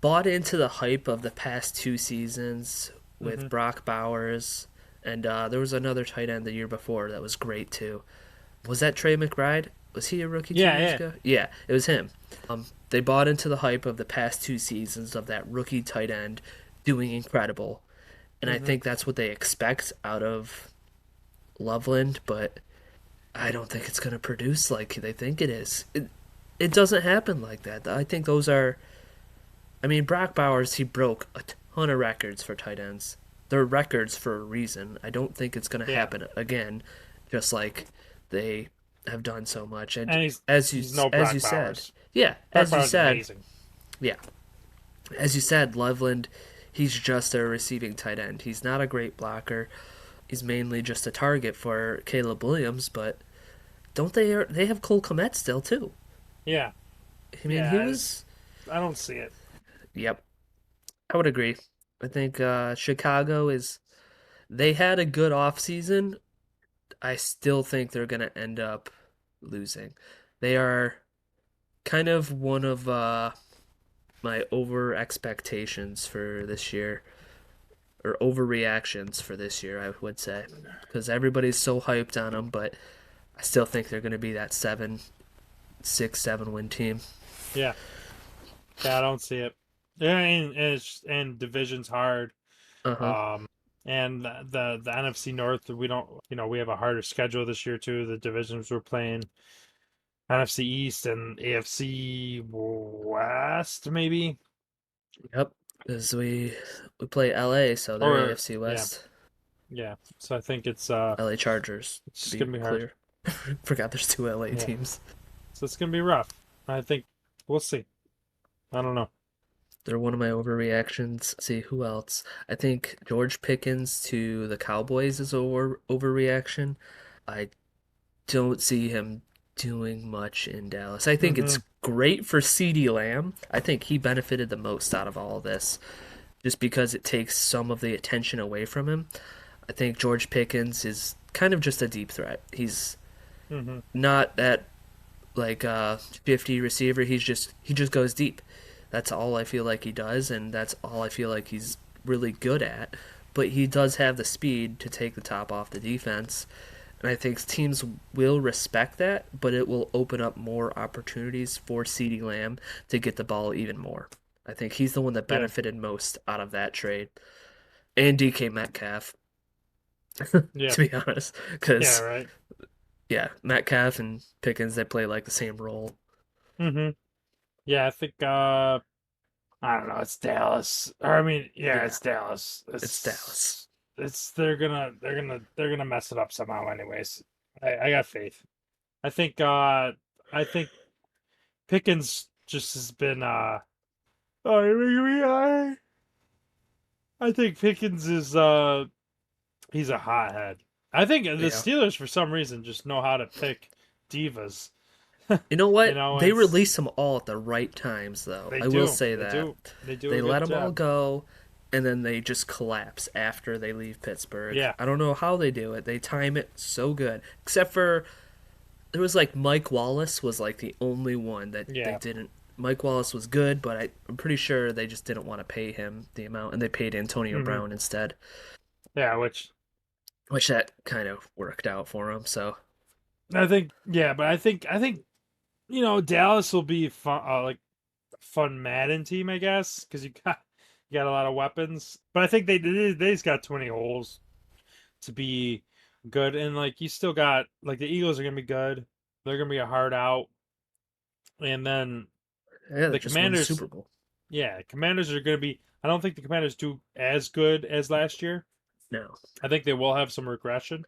bought into the hype of the past two seasons with Hmm. Brock Bowers, and there was another tight end the year before that was great too. Was that Trey McBride? Was he a rookie two Yeah, years yeah. ago? Yeah, it was him. They bought into the hype of the past two seasons of that rookie tight end doing incredible, and I Hmm. think that's what they expect out of Loveland. But I don't think it's going to produce like they think it is. It doesn't happen like that. I think those are. I mean, Brock Bowers, he broke a ton of records for tight ends. They're records for a reason. I don't think it's going to Yeah. happen again, just like they have done so much. And And he's as you he's no as Brock you said, Bowers. yeah, Brock as you Bowers is said, amazing. yeah, as you said, Loveland, he's just a receiving tight end. He's not a great blocker. He's mainly just a target for Caleb Williams. But don't they have Cole Kmet still too? Yeah. I mean, he Yeah, was. I don't see it. Yep, I would agree. I think Chicago is. They had a good offseason. I still think they're going to end up losing. They are kind of one of my over expectations for this year, or overreactions for this year, I would say, because everybody's so hyped on them. But I still think they're going to be that 7, 6, 7 win team. Yeah. Yeah, I don't see it. Yeah, and division's hard. Uh huh. Um And the NFC North, we don't, we have a harder schedule this year too. The divisions we're playing, NFC East and AFC West, maybe. Yep, because we play LA, so they're Or AFC yeah, West. yeah. So I think LA Chargers, it's to just be gonna be hard. clear. Forgot there's two LA Yeah. teams. So it's gonna be rough. I think we'll see. I don't know. They're one of my overreactions. See who else? I think George Pickens to the Cowboys is overreaction. I don't see him doing much in Dallas. I think Mm-hmm. it's great for CeeDee Lamb. I think he benefited the most out of all of this just because it takes some of the attention away from him. I think George Pickens is kind of just a deep threat. He's Mm-hmm. not that like 50 receiver. He just goes deep. That's all I feel like he does, and that's all I feel like he's really good at. But he does have the speed to take the top off the defense. And I think teams will respect that, but it will open up more opportunities for CeeDee Lamb to get the ball even more. I think he's the one that Yeah. benefited most out of that trade. And DK Metcalf, Yeah. to be honest. Yeah. Because, Right. yeah, Metcalf and Pickens, they play like the same role. Mm-hmm. Yeah. I think. I don't know. It's Dallas. Or I mean, yeah, Yeah, it's Dallas. it's Dallas. It's they're gonna mess it up somehow. Anyways, I got faith. I think. I think Pickens just has been. Oh, I think Pickens is. He's a hothead. I think the Yeah. Steelers, for some reason, just know how to pick divas. You know You what? know, They and release them all at the right times, though. they I will do. say They that. do. They do They a let good them all job. go, and then they just collapse after they leave Pittsburgh. Yeah. I don't know how they do it. They time it so good. Except for, there was like Mike Wallace was like the only one that they Yeah. didn't. Mike Wallace was good, but I'm pretty sure they just didn't want to pay him the amount, and they paid Antonio Hmm. Brown instead, Yeah. which that kind of worked out for him. So, I think. Yeah, but I think Dallas will be fun, like fun Madden team, I guess, because you got a lot of weapons. But I think they just got too many holes to be good, and like you still got like the Eagles are gonna be good. They're gonna be a hard out, and then yeah, they the just won the Commanders. Super Bowl. Yeah, Commanders are gonna be. I don't think the Commanders do as good as last year. No, I think they will have some regression.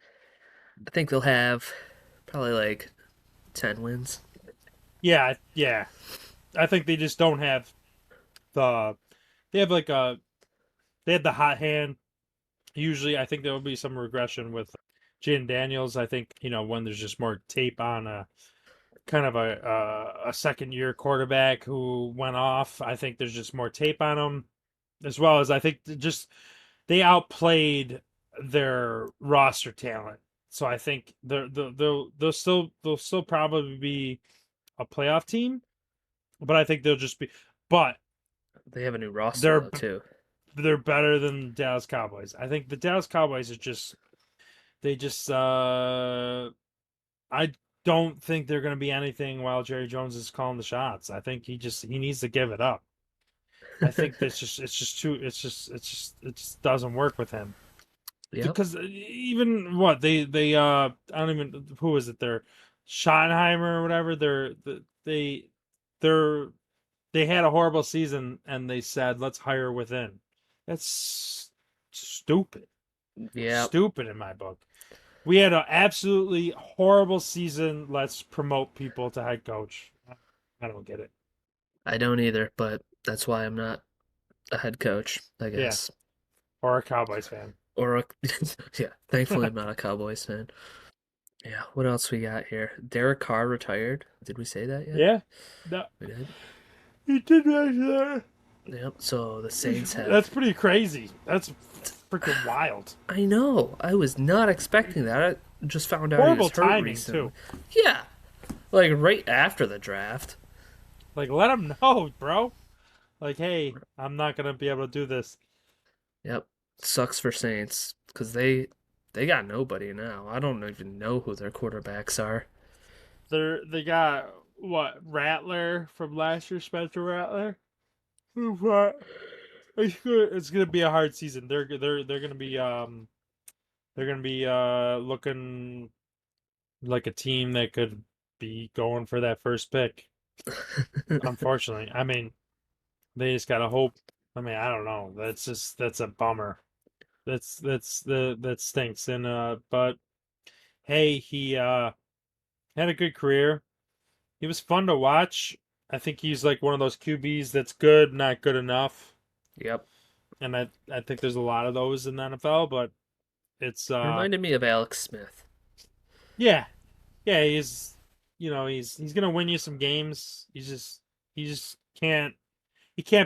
I think they'll have probably like 10 wins. Yeah, yeah. I think they just don't have the. They have like a. They had the hot hand. Usually, I think there will be some regression with Jaden Daniels. I think when there's just more tape on a kind of a second year quarterback who went off. I think there's just more tape on him, as well as I think just they outplayed their roster talent. So I think they'll still probably be a playoff team, but I think they'll just be. But They have a new roster they're though too. they're better than the Dallas Cowboys. I think the Dallas Cowboys are just they just I don't think they're going to be anything while Jerry Jones is calling the shots. I think he needs to give it up. I think that's just it's just too it just doesn't work with him Yep. because even what they I don't even who is it they're Schottenheimer or whatever they they're they had a horrible season and they said let's hire within. That's stupid. Yep. Stupid in my book. We had an absolutely horrible season. Let's promote people to head coach. I don't get it. I don't either, but that's why I'm not a head coach, I Yeah, guess. or a Cowboys fan. Or a, yeah, thankfully I'm not a Cowboys fan. Yeah, what else we got here? Derek Carr retired. Did we say that yet? Yeah, no, We did. he did mention that. Yep. So the Saints That's have. pretty crazy. That's freaking wild. I know. I was not expecting that. I just found out he Horrible was hurt timing recently. too. Yeah, like right after the draft. Like, let him know, bro. Like, hey, I'm not gonna be able to do this. Yep. Sucks for Saints because they got nobody now. I don't even know who their quarterbacks are. They got what Rattler from last year, Spencer Rattler. Who what? It's gonna be a hard season. They're gonna be looking like a team that could be going for that first pick. Unfortunately, I mean, they just gotta hope. I mean, I don't know. That's a bummer. That stinks. And but hey, he had a good career. He was fun to watch. I think he's like one of those QBs that's good, not good enough. Yep. And I think there's a lot of those in the NFL, but it's Reminded me of Alex Smith. yeah. Yeah, he's gonna win you some games. He just can't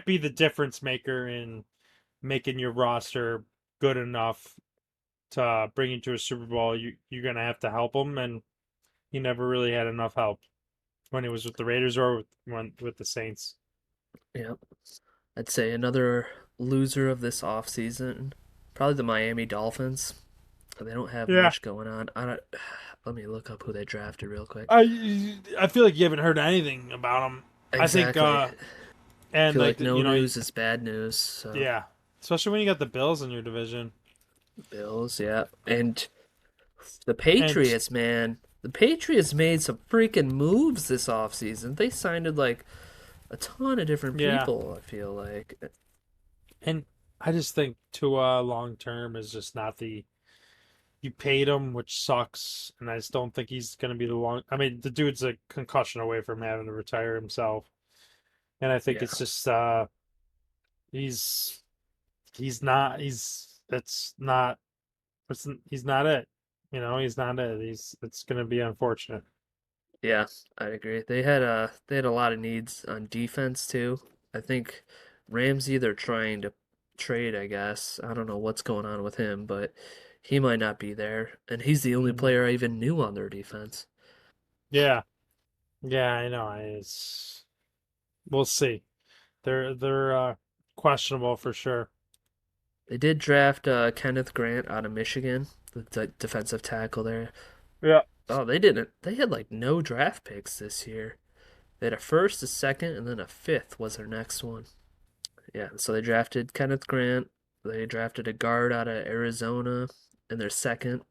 be the difference maker in making your roster good enough to bring you to a Super Bowl. You're gonna have to help him, and he never really had enough help when he was with the Raiders or with the Saints. Yep. I'd say another loser of this offseason, probably the Miami Dolphins. They don't have Yeah, much going on. I don't. Let me look up who they drafted real quick. I feel like you haven't heard anything about him. I think Exactly. I and feel like like no you know news is bad news. So yeah, especially when you got the Bills in your division Bills, yeah, and the and Patriots, man. The Patriots made some freaking moves this offseason. They signed like a ton of different yeah. people, I feel like. And I just think Tua long term is just not the you paid him, which sucks, and I just don't think he's going to be the long. I mean, the dude's a concussion away from having to retire himself, and I think Yeah. it's just he's he's not he's that's not he's not it. You know, he's not it. He's it's going to be unfortunate. Yeah, I'd agree. They had a lot of needs on defense too. I think Ramsey they're trying to trade, I guess. I don't know what's going on with him, but he might not be there. And he's the only Hmm. player I even knew on their defense. Yeah, yeah, I know. It's we'll see. They're questionable for sure. They did draft Kenneth Grant out of Michigan, the defensive tackle there. Yeah. Oh, they didn't. They had like no draft picks this year. They had a first, a second, and then a fifth was their next one. Yeah, so they drafted Kenneth Grant. They drafted a guard out of Arizona in their second,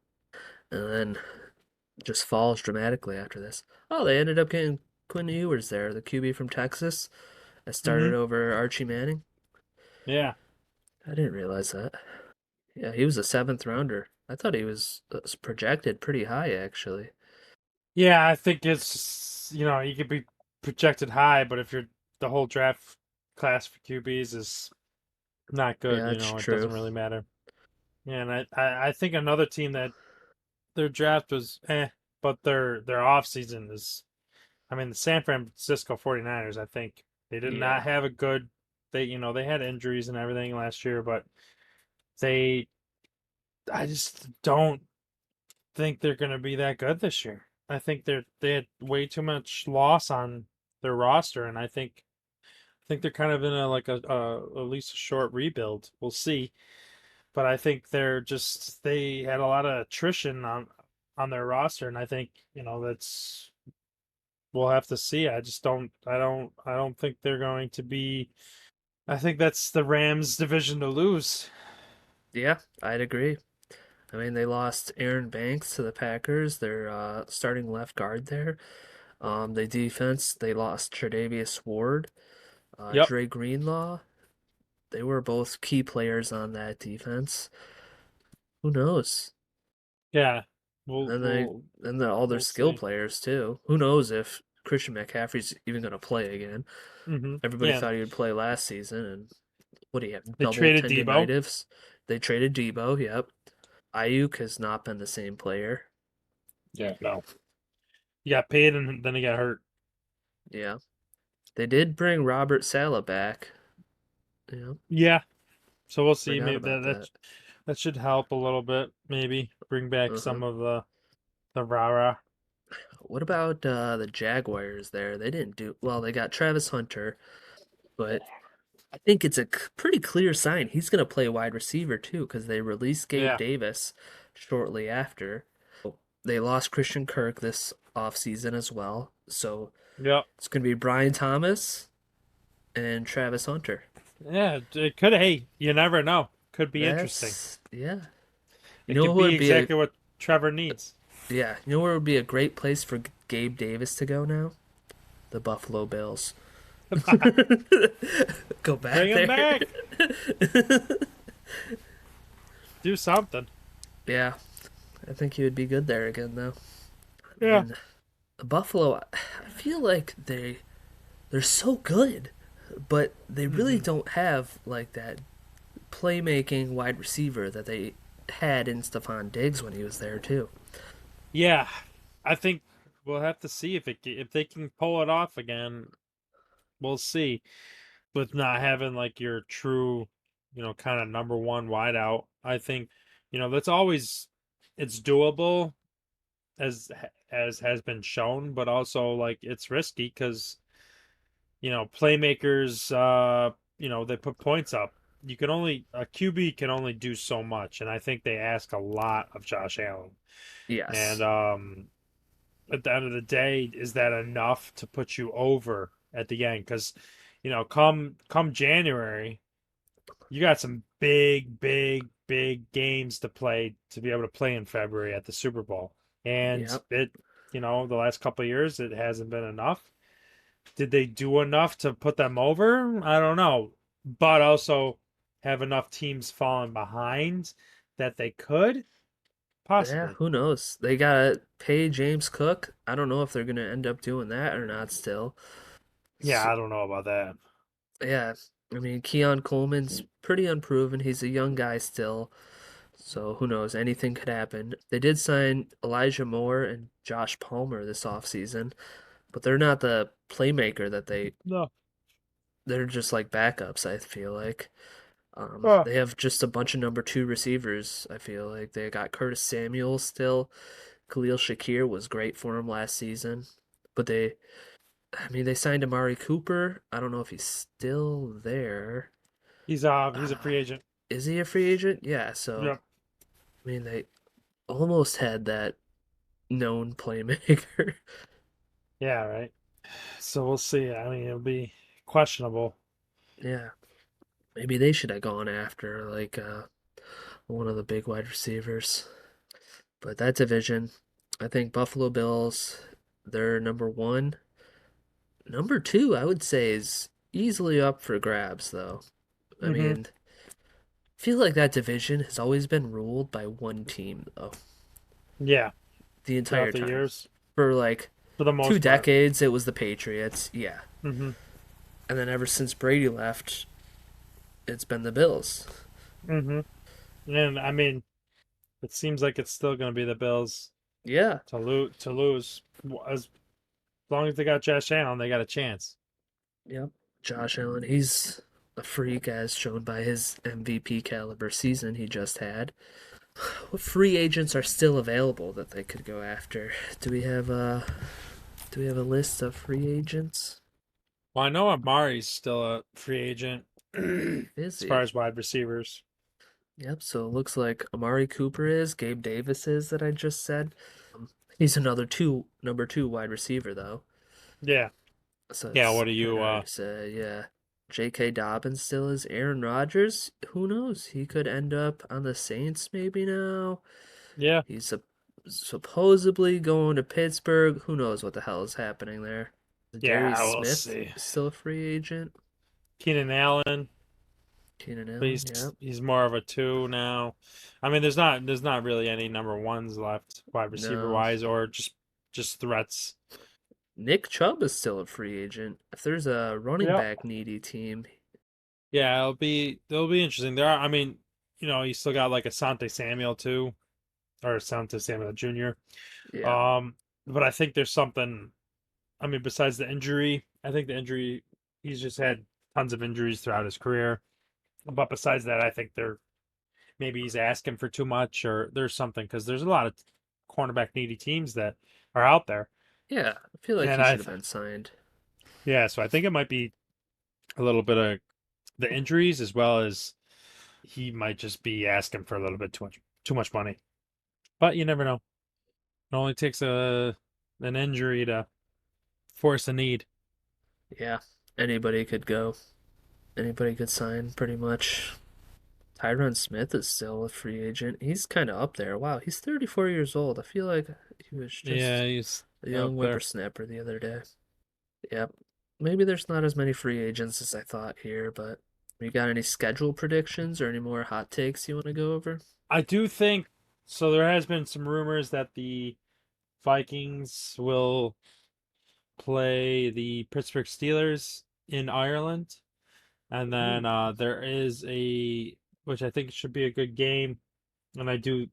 and then just falls dramatically after this. Oh, they ended up getting Quinn Ewers there, the QB from Texas. I started Hmm. over Archie Manning. Yeah. I didn't realize that. Yeah, he was a seventh rounder. I thought he was projected pretty high, actually. Yeah, I think it's you could be projected high, but if you're the whole draft class for QBs is not good, Yeah, that's it true. doesn't really matter. Yeah, and I think another team that their draft was but their off season is I mean the San Francisco 49ers, I think they did not Yeah, have a good they had injuries and everything last year, but they I just don't think they're going to be that good this year. I think they had way too much loss on their roster, and I think they're kind of in a like a at least a short rebuild. We'll see, but I think they had a lot of attrition on their roster, and I think that's we'll have to see. I don't think they're going to be. I think that's the Rams' division to lose. yeah, I'd agree. I mean, they lost Aaron Banks to the Packers, their starting left guard there. The defense, they lost Tre'Davious Ward, Yep. Dre Greenlaw. They were both key players on that defense. Who knows? Yeah. And We'll then we'll all their we'll skill see. players too. Who knows if Christian McCaffrey's even going to play again? Everybody Yeah. thought he would play last season, and what do you have? They Double traded Debo. tendonitis. They traded Debo. Yep. Ayuk has not been the same player. Yeah. No. He got paid and then he got hurt. Yeah. They did bring Robert Saleh back. Yeah. Yeah. So we'll see. Forgot Maybe about that. that should help a little bit. Maybe bring back Uh huh. some of the rah. What about the Jaguars there? They didn't do well. They got Travis Hunter, but I think it's a pretty clear sign he's going to play wide receiver too because they released Gabe Yeah. Davis shortly after. They lost Christian Kirk this offseason as well. So Yep. it's going to be Brian Thomas and Travis Hunter. Yeah, it could. Hey, you never know. Could be interesting. Yeah. You It know could who be would be a exactly what Trevor needs. yeah. You know where would be a great place for Gabe Davis to go now? The Buffalo Bills. Go Bring back him there. back. Do something. Yeah, I think he would be good there again though. I Yeah. mean, Buffalo, I feel like they're so good, but they really Hmm. don't have like that playmaking wide receiver that they had in Stephon Diggs when he was there too. Yeah. I think we'll have to see if they can pull it off again. We'll see. With not having like your true, kind of number one wideout, I think, that's always it's doable as has been shown, but also like it's risky because playmakers, they put points up. You can only a QB can only do so much, and I think they ask a lot of Josh Allen. And Yes. at the end of the day, is that enough to put you over at the end? Because come January, you got some big, big, big games to play to be able to play in February at the Super Bowl. And Yep. the last couple of years, it hasn't been enough. Did they do enough to put them over? I don't know. But also have enough teams falling behind that they could Yeah, possibly. who knows? They gotta pay James Cook. I don't know if they're gonna end up doing that or not still. Yeah, So, I don't know about that. yeah, I mean, Keon Coleman's pretty unproven. He's a young guy still. So who knows? Anything could happen. They did sign Elijah Moore and Josh Palmer this offseason, but they're not the playmaker that No. they're just like backups, I feel like. Oh, They have just a bunch of number two receivers, I feel like. They got Curtis Samuel still. Khalil Shakir was great for him last season. But I mean, they signed Amari Cooper. I don't know if he's still there. he's a Uh, free agent. is he a free agent? Yeah, so, Yep. I mean, they almost had that known playmaker. Yeah, right. So we'll see. I mean, it'll be questionable. Yeah, maybe they should have gone after like one of the big wide receivers. But that division, I think Buffalo Bills, they're number one. Number two, I would say, is easily up for grabs, though. I Hmm. mean, I feel like that division has always been ruled by one team, though, Yeah, the throughout entire the time. years, For like for the two most part. decades, it was the Patriots, yeah. Hmm. And then ever since Brady left, it's been the Bills. Hmm. And I mean, it seems like it's still going to be the Bills Yeah. to lose. As long as they got Josh Allen, they got a chance. Yep. Josh Allen, he's a freak as shown by his MVP caliber season he just had. What free agents are still available that they could go after? Do we have a list of free agents? Well, I know Amari's still a free agent Is as far he? as wide receivers. Yep, so it looks like Amari Cooper is, Gabe Davis is that I just said. Um, he's another number two wide receiver though. Yeah. So Yeah, it's what do kind you of hard to say. Yeah. J.K. Dobbins still is. Aaron Rodgers, who knows? He could end up on the Saints maybe now. yeah. He's supposedly going to Pittsburgh. Who knows what the hell is happening there? Yeah, Darius we'll Smith see. is still a free agent. Keenan Allen, Keenan but Allen, he's yep. he's more of a two now. I mean, there's not really any number ones left wide receiver No. wise or just threats. Nick Chubb is still a free agent. If there's a running Yep. back needy team, Yeah, it'll be interesting. There are, I mean, you still got like Asante Samuel too, or Asante Samuel Jr. yeah. Um, but I think there's something. I mean, besides the injury, I think the injury he's just had tons of injuries throughout his career. But besides that, I think maybe he's asking for too much, or there's something because there's a lot of cornerback needy teams that are out there, Yeah, I feel like and he should have been signed. yeah, so I think it might be a little bit of the injuries as well as he might just be asking for a little bit too much money. But you never know. It only takes an injury to force a need. Yeah, anybody could go. Anybody could sign pretty much. Tyron Smith is still a free agent. He's kind of up there. Wow, he's 34 years old. I feel like he was Yeah, just he's a up young there. whippersnapper the other day. Yep. Maybe there's not as many free agents as I thought here, but you got any schedule predictions or any more hot takes you want to go over? I do think so. There has been some rumors that the Vikings will play the Pittsburgh Steelers in Ireland, and then Ooh, there is a which I think should be a good game, and I do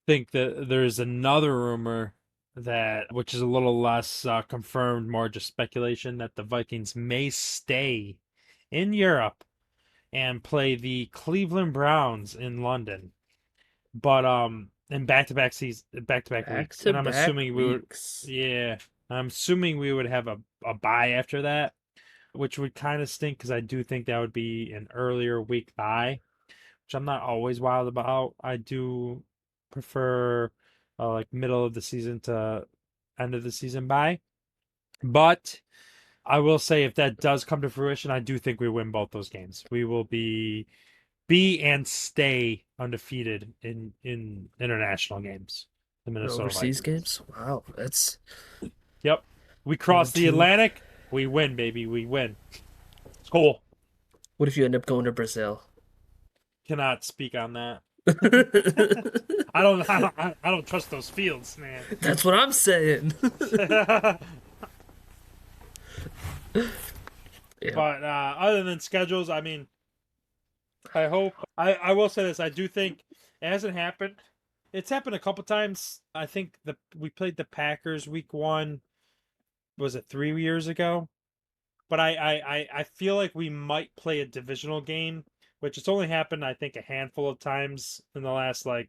think that there's another rumor that which is a little less confirmed, more just speculation that the Vikings may stay in Europe and play the Cleveland Browns in London, but in back-to-back back weeks, to and I'm back assuming we would, weeks. yeah, I'm assuming we would have a bye after that, which would kind of stink because I do think that would be an earlier week bye, which I'm not always wild about. I do prefer like middle of the season to end of the season bye, but I will say if that does come to fruition, I do think we win both those games. We will be and stay undefeated in international games. The Or Minnesota overseas Vikings. games? Wow, that's Yep. We going cross the to. Atlantic, we win, baby. We win. It's cool. What if you end up going to Brazil? Cannot speak on that. That's I don't trust those fields, man. what I'm saying. Yeah, But other than schedules, I mean, I hope I will say this. I do think it hasn't happened. It's happened a couple times. I think the we played the Packers week one. Was it 3 years ago? But I feel like we might play a divisional game, which it's only happened I think a handful of times in the last like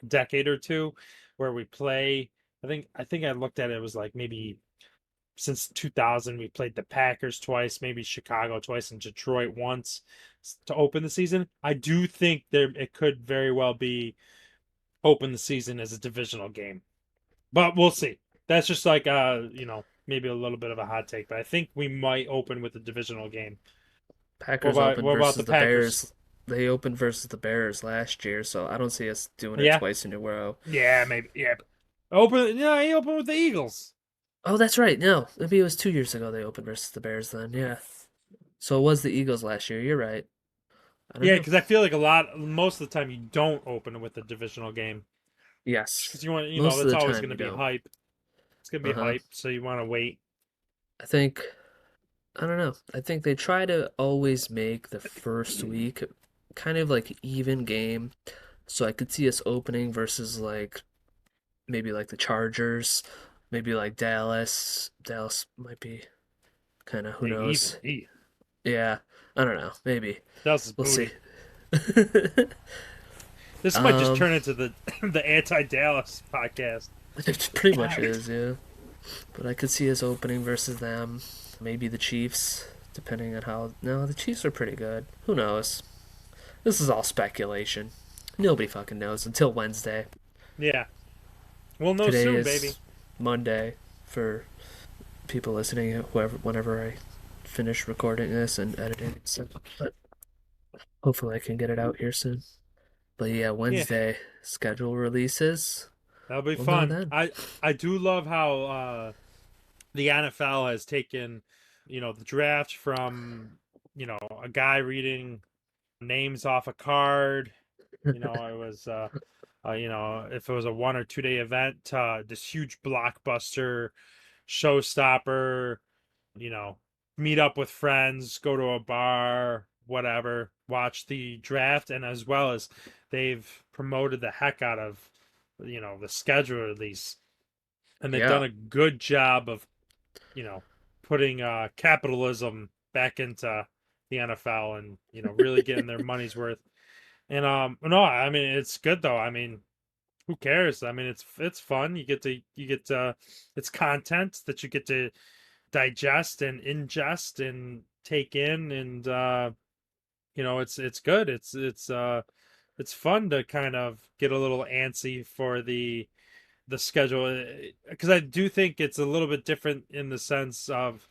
decade or two, where we play. I think I looked at it, it was like maybe since 2000 we played the Packers twice, maybe Chicago twice, and Detroit once to open the season. I do think there it could very well be open the season as a divisional game, but we'll see. That's just like maybe a little bit of a hot take, but I think we might open with a divisional game. What Packers about opened what about the versus the Packers? Bears. They opened versus the Bears last year, so I don't see us doing it Yeah, twice in a row. yeah, maybe, yeah. Open, yeah, he opened with the Eagles. Oh, that's right. No, maybe it was 2 years ago they opened versus the Bears then. Yeah. So it was the Eagles last year. You're right. I don't Yeah, know. because I feel like most of the time you don't open with a divisional game Yes. because you want, Most of that's the always time going to you be don't. hype. It's going to be Uh-huh. hype, so you want to wait. I think I don't know. I think they try to always make the first week kind of like even game. So I could see us opening versus like maybe like the Chargers, maybe like Dallas. Dallas might be kind of who Hey, even, knows. he, Yeah, I don't know. Maybe that's his we'll see. booty. This might just um, turn into the the anti-Dallas podcast. it pretty much is, yeah. But I could see us opening versus them. Maybe the Chiefs, depending on how. No, the Chiefs are pretty good. Who knows? This is all speculation. Nobody fucking knows until Wednesday. Yeah, we'll know Today soon, baby. is Monday for people listening. Whoever, whenever I finish recording this and editing, so, but hopefully I can get it out here soon. But yeah, Yeah, Wednesday schedule releases. that'll be We'll know fun. then. I do love how the NFL has taken, the draft from, a guy reading names off a card. It was, if it was a 1 or 2 day event, this huge blockbuster showstopper, you know, meet up with friends, go to a bar, whatever, watch the draft, and as well as they've promoted the heck out of, the schedule release, and they've Yeah, done a good job of, you know, putting capitalism back into the NFL and really getting their money's worth. And no, I mean it's good though. I mean, who cares? I mean it's fun. You get to it's content that you get to digest and ingest and take in, and it's good. It's fun to kind of get a little antsy for the schedule, because I do think it's a little bit different in the sense of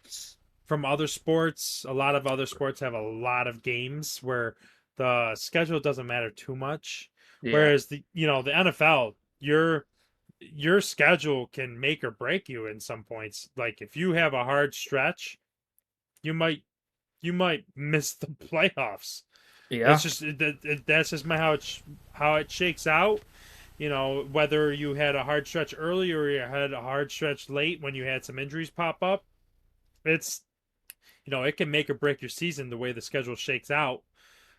from other sports. A lot of other sports have a lot of games where the schedule doesn't matter too much. Yeah. Whereas the NFL, your schedule can make or break you in some points. Like if you have a hard stretch, you might you might miss the playoffs. Yeah. That's just how it shakes out. Whether you had a hard stretch early or you had a hard stretch late when you had some injuries pop up, it's it can make or break your season the way the schedule shakes out,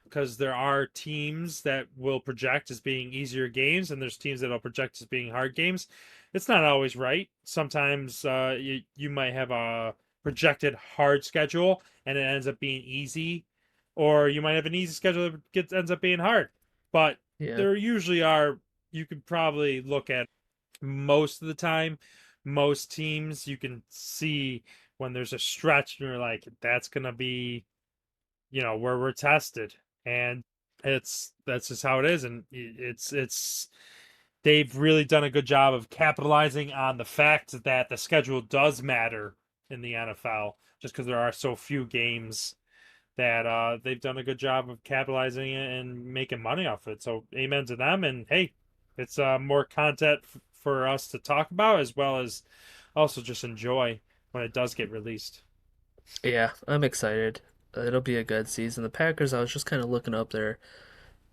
because there are teams that will project as being easier games and there's teams that will project as being hard games. It's not always right. Sometimes you might have a projected hard schedule and it ends up being easy, or you might have an easy schedule that ends up being hard. But Yeah. there usually are. You could probably look at most of the time, most teams you can see when there's a stretch and you're like, that's gonna be where we're tested. And that's just how it is. And it's they've really done a good job of capitalizing on the fact that the schedule does matter in the NFL, just because there are so few games, that they've done a good job of capitalizing it and making money off it. So amen to them. And hey, it's more content for us to talk about, as well as also just enjoy when it does get released. Yeah, I'm excited. It'll be a good season. The Packers, I was just kind of looking up their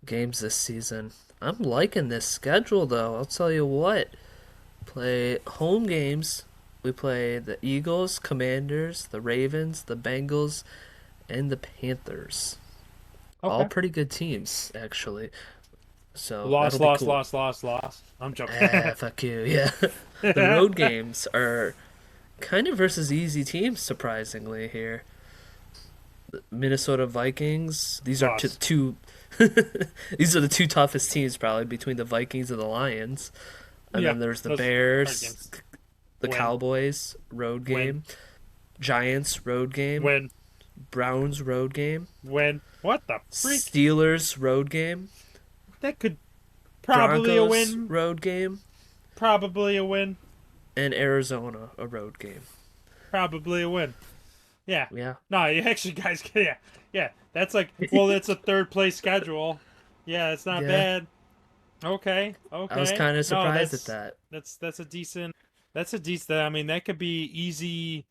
games this season. I'm liking this schedule though. I'll tell you what. Play home games. We play the Eagles, Commanders, the Ravens, the Bengals, and the Panthers. All Okay. pretty good teams, actually. So Loss, that'll be loss, cool. loss, loss, loss. I'm joking. Ah, fuck you. Yeah. The road games are kind of versus easy teams, surprisingly, here. Minnesota Vikings. These are Loss. two. These are the two toughest teams, probably, between the Vikings and the Lions. And Yeah, then there's the those are Bears, games. the Win, Cowboys, road win, game. Giants, road game. win, Browns, road game. win. What the freak? Steelers, road game. That could probably a Broncos, win. road game. Probably a win. And Arizona, a road game. Probably a win. Yeah. Yeah. No, you actually, guys, yeah, yeah. That's like, well, that's a third place schedule. Yeah, it's not Yeah. bad. Okay, I was okay. kind of No, surprised at that. that's a decent. That's a decent. I mean, that could be easy.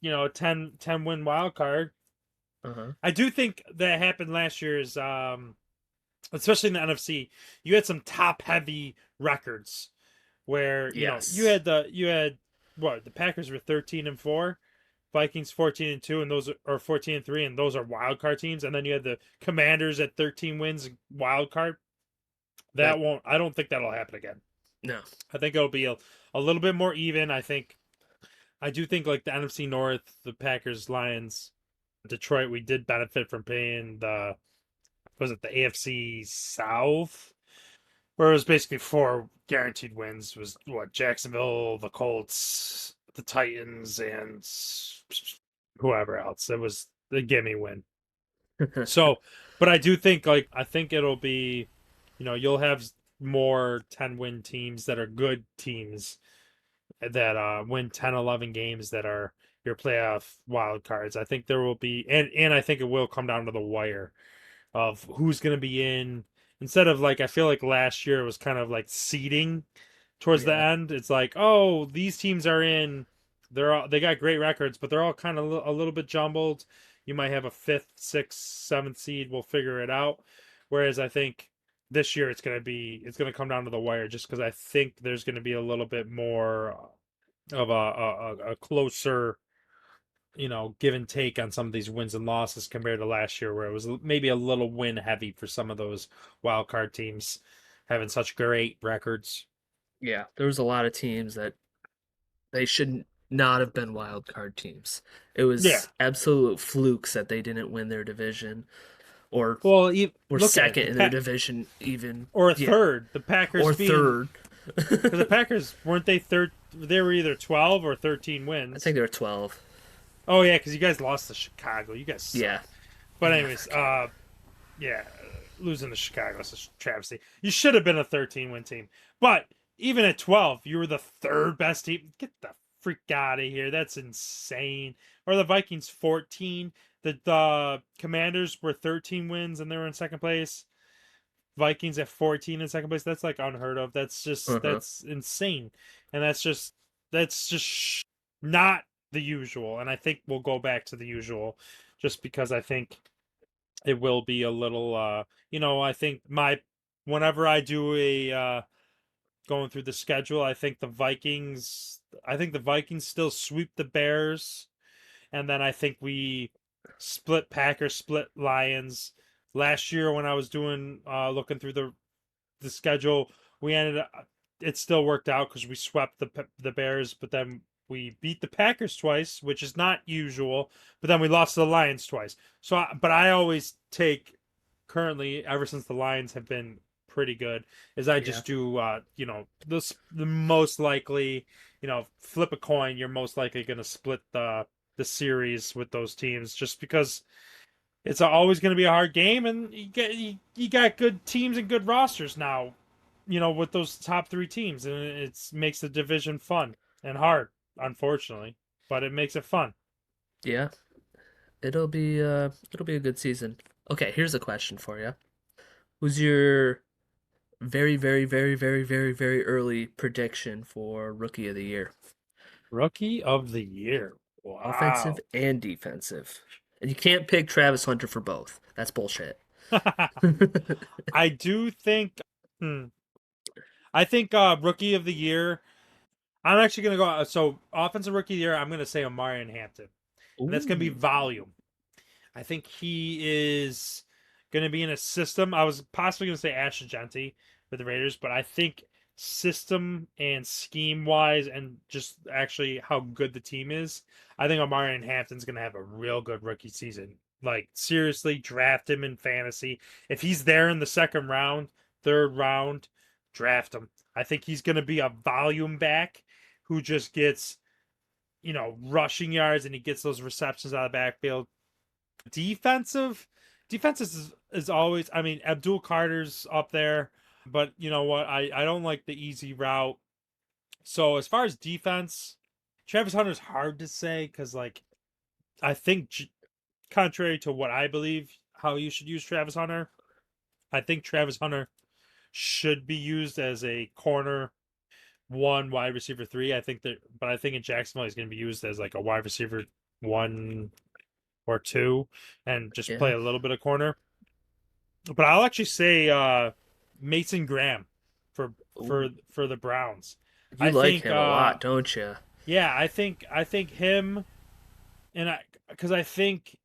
10 win wild card. Uh huh. I do think that happened last year. Is especially in the NFC, you had some top heavy records where you Yes. had what, the Packers were 13-4, Vikings 14-2, and those are 14-3, and those are wild card teams. And then you had the Commanders at 13 wins, wild card. That That won't. I don't think that'll happen again. no. I think it'll be a little bit more even. I do think like the NFC North, the Packers, Lions, Detroit, we did benefit from paying the AFC South, where it was basically four guaranteed wins. Was what, Jacksonville, the Colts, the Titans, and whoever else. It was the gimme win. So, but I do think I think it'll be, you'll have more 10-win teams that are good teams that win 10, 11 games that are your playoff wild cards. I think there will be, and I think it will come down to the wire of who's going to be in, instead of like, I feel like last year it was kind of like seeding towards the Yeah. end. It's like, oh, these teams are in, they got great records, but they're all kind of a little bit jumbled. You might have a fifth, sixth, seventh seed. We'll figure it out. Whereas I think this year it's going to come down to the wire, just because I think there's going to be a little bit more of a closer, give and take on some of these wins and losses compared to last year, where it was maybe a little win heavy for some of those wild card teams having such great records. Yeah. There was a lot of teams that they should not have been wild card teams. It Yeah. was absolute flukes that they didn't win their division or Well, or look at it. second in their division even. Or a Yeah. third. The Packers Or being, third. because the Packers weren't they third? They were either 12 or 13 I wins. think they were 12. Oh yeah, because you guys lost to Chicago. You guys suck. Yeah. But Yeah. anyways, yeah, losing to Chicago is a travesty. You should have been a 13-win team. But even at 12, you were the third best team. Get the freak out of here. That's insane. Or the Vikings 14. The Commanders were 13 wins and they were in second place. Vikings at 14 in second place. That's like unheard of. Uh-huh. That's insane. And that's just not the usual. And I think we'll go back to the usual just because I think it will be a little I think my whenever I do a going through the schedule, I think the Vikings still sweep the Bears, and then I think we split Packers, split Lions. Last year when I was doing looking through the schedule, we ended up it still worked out because we swept the Bears, but then we beat the Packers twice, which is not usual. But then we lost to the Lions twice. But I always take currently ever since the Lions have been pretty good, is I Yeah. just do the most likely flip a coin. You're most likely going to split the series with those teams just because it's always going to be a hard game, and you got good teams and good rosters now, with those top three teams, and it makes the division fun and hard, unfortunately, but it makes it fun. Yeah. It'll be a good season. Okay, here's a question for you. Who's your very, very, very, very, very, very early prediction for Rookie of the Year? Rookie of the year. Offensive Wow. and defensive. And you can't pick Travis Hunter for both. That's bullshit. I do think. Hmm, I think rookie of the year. I'm actually gonna go. So offensive rookie of the year. I'm gonna say Amari Hampton, and that's gonna be Ooh. volume. I think he is going to be in a system. I was possibly going to say Ash Agenti with the Raiders, but I think system and scheme wise, and just actually how good the team is, I think Omarion Hampton's going to have a real good rookie season. Like, seriously, draft him in fantasy. If he's there in the second round, third round, draft him. I think he's going to be a volume back who just gets, rushing yards, and he gets those receptions out of the backfield. Defensive defense is always, I mean, Abdul Carter's up there, but you know what? I don't like the easy route. So as far as defense, Travis Hunter's hard to say because like I think contrary to what I believe how you should use Travis Hunter, I think Travis Hunter should be used as a corner one, wide receiver three. But I think in Jacksonville he's going to be used as like a wide receiver one or two and just play Yeah. a little bit of corner. But I'll actually say Mason Graham for Ooh. for the Browns. You I like think him a lot, don't you? yeah, I think him, and I because I think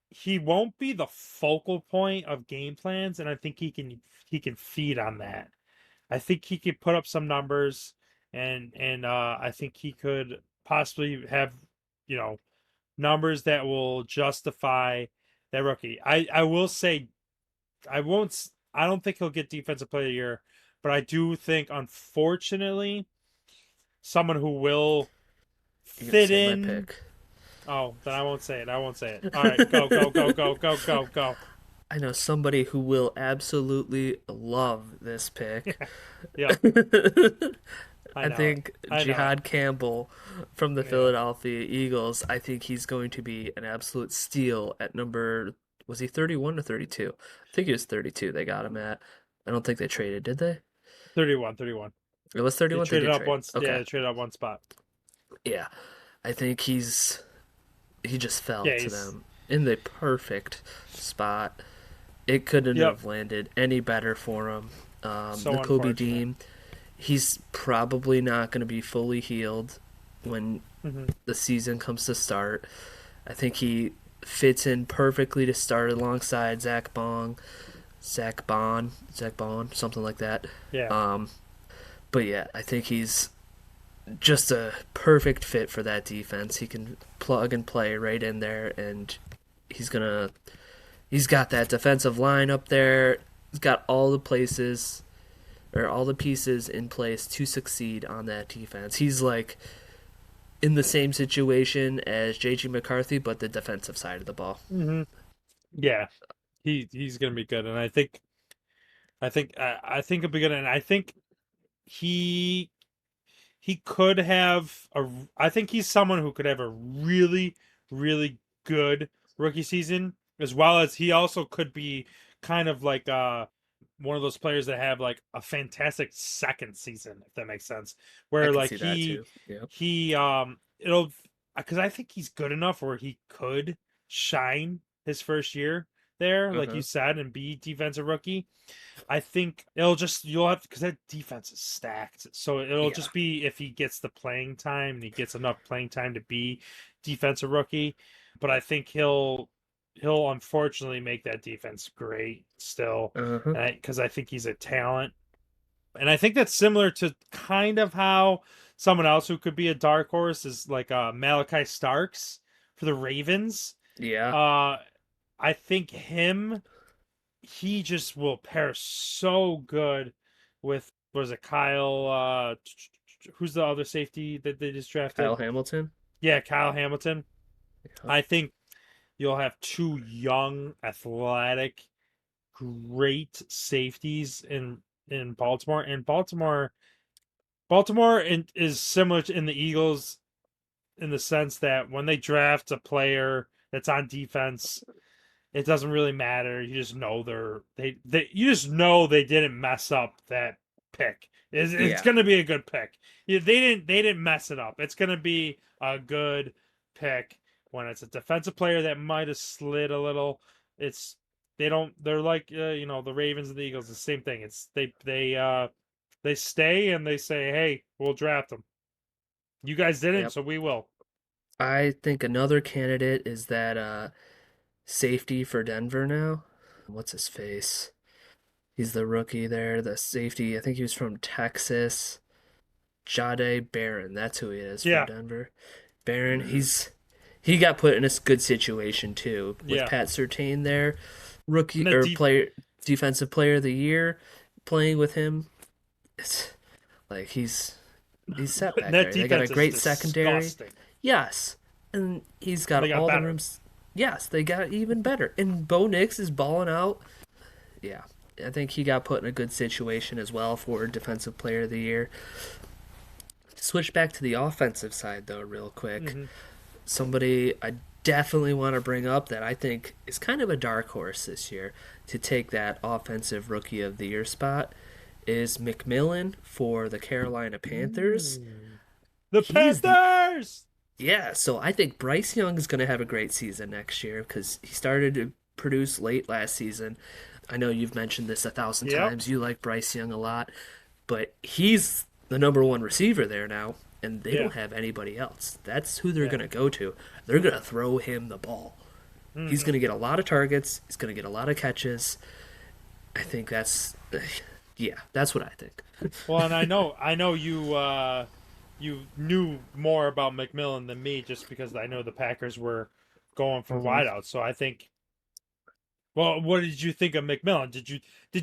he won't be the focal point of game plans, and I think he can feed on that. I think he could put up some numbers, and I think he could possibly have you know numbers that will justify that rookie. I will say I won't. I don't think he'll get defensive player of the year, but I do think, unfortunately, someone who will You're gonna fit say my in. pick. Oh, then I won't say it. I won't say it. All right, go, go, go, go, go, go, go. I know somebody who will absolutely love this pick. Yep, I I know it. think I know it. Jihad Campbell from the Yeah, Philadelphia Eagles, I think he's going to be an absolute steal at number, was he 31 or 32? I think he was 32 they got him at. I don't think they traded, did they? 31, 31. It was They 31? They traded did up trade. once. Yeah, Okay. they traded up one spot. Yeah. I think he just fell Yeah, to he's. them in the perfect spot. It couldn't Yep. have landed any better for him. The So Kobe unfortunate. Dean, he's probably not going to be fully healed when Hmm. the season comes to start. I think he fits in perfectly to start alongside Zach Bond, something like that. Yeah. Um, but yeah, I think he's just a perfect fit for that defense. He can plug and play right in there, and he's gonna he's got that defensive line up there. He's got all the places or all the pieces in place to succeed on that defense. He's like in the same situation as JG McCarthy, but the defensive side of the ball. Hmm. Yeah. He's gonna be good, and I think he'll be good, and I think he he could have a. I think he's someone who could have a really, really good rookie season, as well as he also could be kind of like one of those players that have like a fantastic second season, if that makes sense. I Where could like see that too. Yeah. he it'll because I think he's good enough where he could shine his first year there, like you Uh-huh. said, and be defensive rookie. I think it'll just you'll have because that defense is stacked. So it'll Yeah. just be if he gets the playing time and he gets enough playing time to be defensive rookie. But I think he'll unfortunately make that defense great still, Uh-huh. because I think he's a talent, and I think that's similar to kind of how someone else who could be a dark horse is like Malachi Starks for the Ravens. Yeah. Uh, I think he just will pair so good with was it Kyle who's the other safety that they just Kyle drafted? Hamilton. Yeah, Kyle Hamilton. Yeah. I think you'll have two young, athletic, great safeties in Baltimore. And Baltimore is similar to in the Eagles in the sense that when they draft a player that's on defense, it doesn't really matter. You just know they you just know they didn't mess up that pick. It's Yeah. gonna be a good pick. Yeah, they didn't mess it up. It's gonna be a good pick when it's a defensive player that might have slid a little. It's they're like the Ravens and the Eagles the same thing. It's they stay and they say, hey, we'll draft them. You guys didn't, Yep. so we will. I think another candidate is that safety for Denver now. What's his face? He's the rookie there, the safety. I think he was from Texas. Jade Barron, that's who he is for Yeah, Denver. Barron, he got put in a good situation too with yeah. Pat Surtain there, And rookie that or deep player defensive player of the year, playing with him. It's like he's set back that there. They got a defense is great secondary. disgusting. Yes, and he's And got they got all the better. rooms. Yes, they got even better. And Bo Nix is balling out. Yeah, I think he got put in a good situation as well for defensive player of the year. Switch back to the offensive side though, real quick. Hmm. Somebody I definitely want to bring up that I think is kind of a dark horse this year to take that offensive rookie of the year spot is McMillan for the Carolina Panthers. The He's the Panthers. Yeah, so I think Bryce Young is going to have a great season next year because he started to produce late last season. I know you've mentioned this a thousand Yep. times. You like Bryce Young a lot, but he's the number one receiver there now, and they Yeah. don't have anybody else. That's who they're Yeah. going to go to. They're going to throw him the ball. He's Hmm. going to get a lot of targets. He's going to get a lot of catches. I think yeah, that's what I think. Well, and I know you knew more about McMillan than me just because I know the Packers were going for Hmm. wideouts. So I think. Well, what did you think of McMillan? Did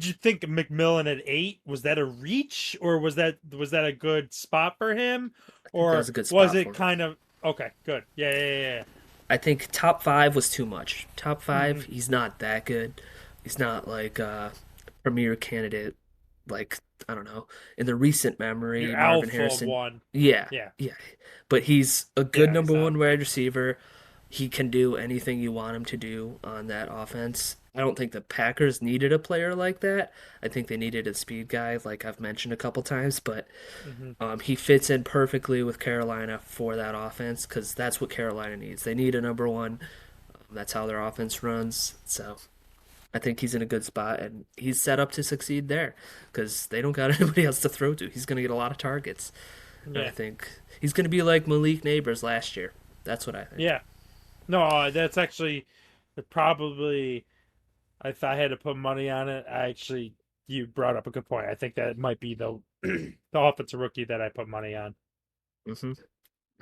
you think McMillan at 8 was that a reach, or was that a good spot for him, I think that was or a good was spot it for him. kind of okay? Good. Yeah. Yeah. I think top five was too much. Top Yeah. five, he's not that good. He's not like a premier candidate, like I don't know, in the recent Your memory, Marvin alpha Harrison. one. Yeah, Yeah. yeah, but he's a good Yeah. He's number not. one wide receiver. He can do anything you want him to do on that offense. I don't think the Packers needed a player like that. I think they needed a speed guy, like I've mentioned a couple times, but Hmm. he fits in perfectly with Carolina for that offense because that's what Carolina needs. They need a number one. That's how their offense runs. So I think he's in a good spot and he's set up to succeed there because they don't got anybody else to throw to. He's going to get a lot of targets. And I Yeah. think he's going to be like Malik Neighbors last year. That's what I think. Yeah. No, that's actually probably if I had to put money on it, I actually you brought up a good point. I think that might be the the offensive rookie that I put money on. Hmm.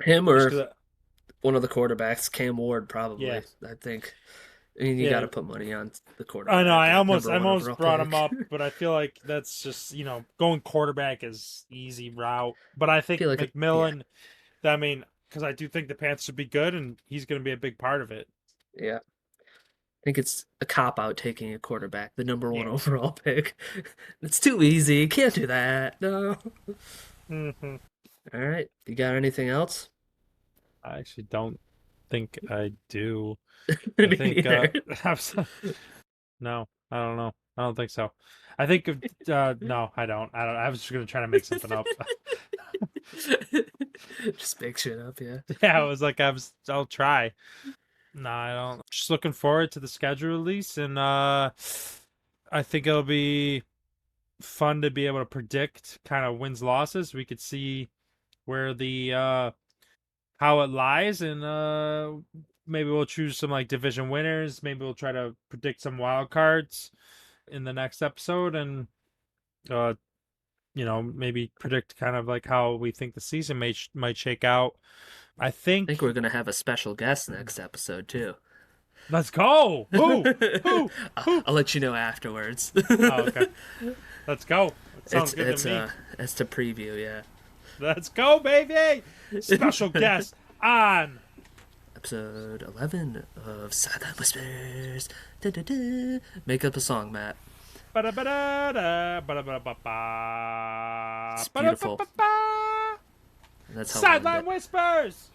Him Just or because, one of the quarterbacks, Cam Ward, yeah, probably. I think. I mean, you got yeah. to put money on the I know. quarterback, like I number one almost overall brought him pick. up, but I feel like that's just going quarterback is easy route. But I I think feel like, yeah, McMillan. I mean, because I do think the Panthers should be good, and he's going to be a big part of it. yeah. I think it's a cop out taking a quarterback, the number one Yeah. overall pick. It's too easy. Can't do that. No. Hmm. All right. You got anything else? I actually don't think I do. Me I think neither. I'm no, I don't know. I don't think so. I think no, I don't. I don't. I was just gonna try to make something up. Just make shit up, yeah. Yeah, I was like, I'll try. No, I don't. Just looking forward to the schedule release, and I think it'll be fun to be able to predict kind of wins losses. We could see where the how it lies, and maybe we'll choose some like division winners. Maybe we'll try to predict some wild cards in the next episode, and uh, maybe predict kind of like how we think the season might shake out. I I think we're think gonna have a special guest next episode too. let's go. Who? Who? Who? I'll let you know afterwards. Oh, okay. Let's go. That sounds it's good to it's me. it's to preview, yeah. Let's go, baby. Special guest on Episode 11 of Sideline Whispers. Da, da, da. Make up a song, Matt. ba-da-ba-da-da, ba-da-ba-da-ba-ba, It's beautiful. ba-da-ba-ba-ba. And that's how we'll end Sideline it. Whispers.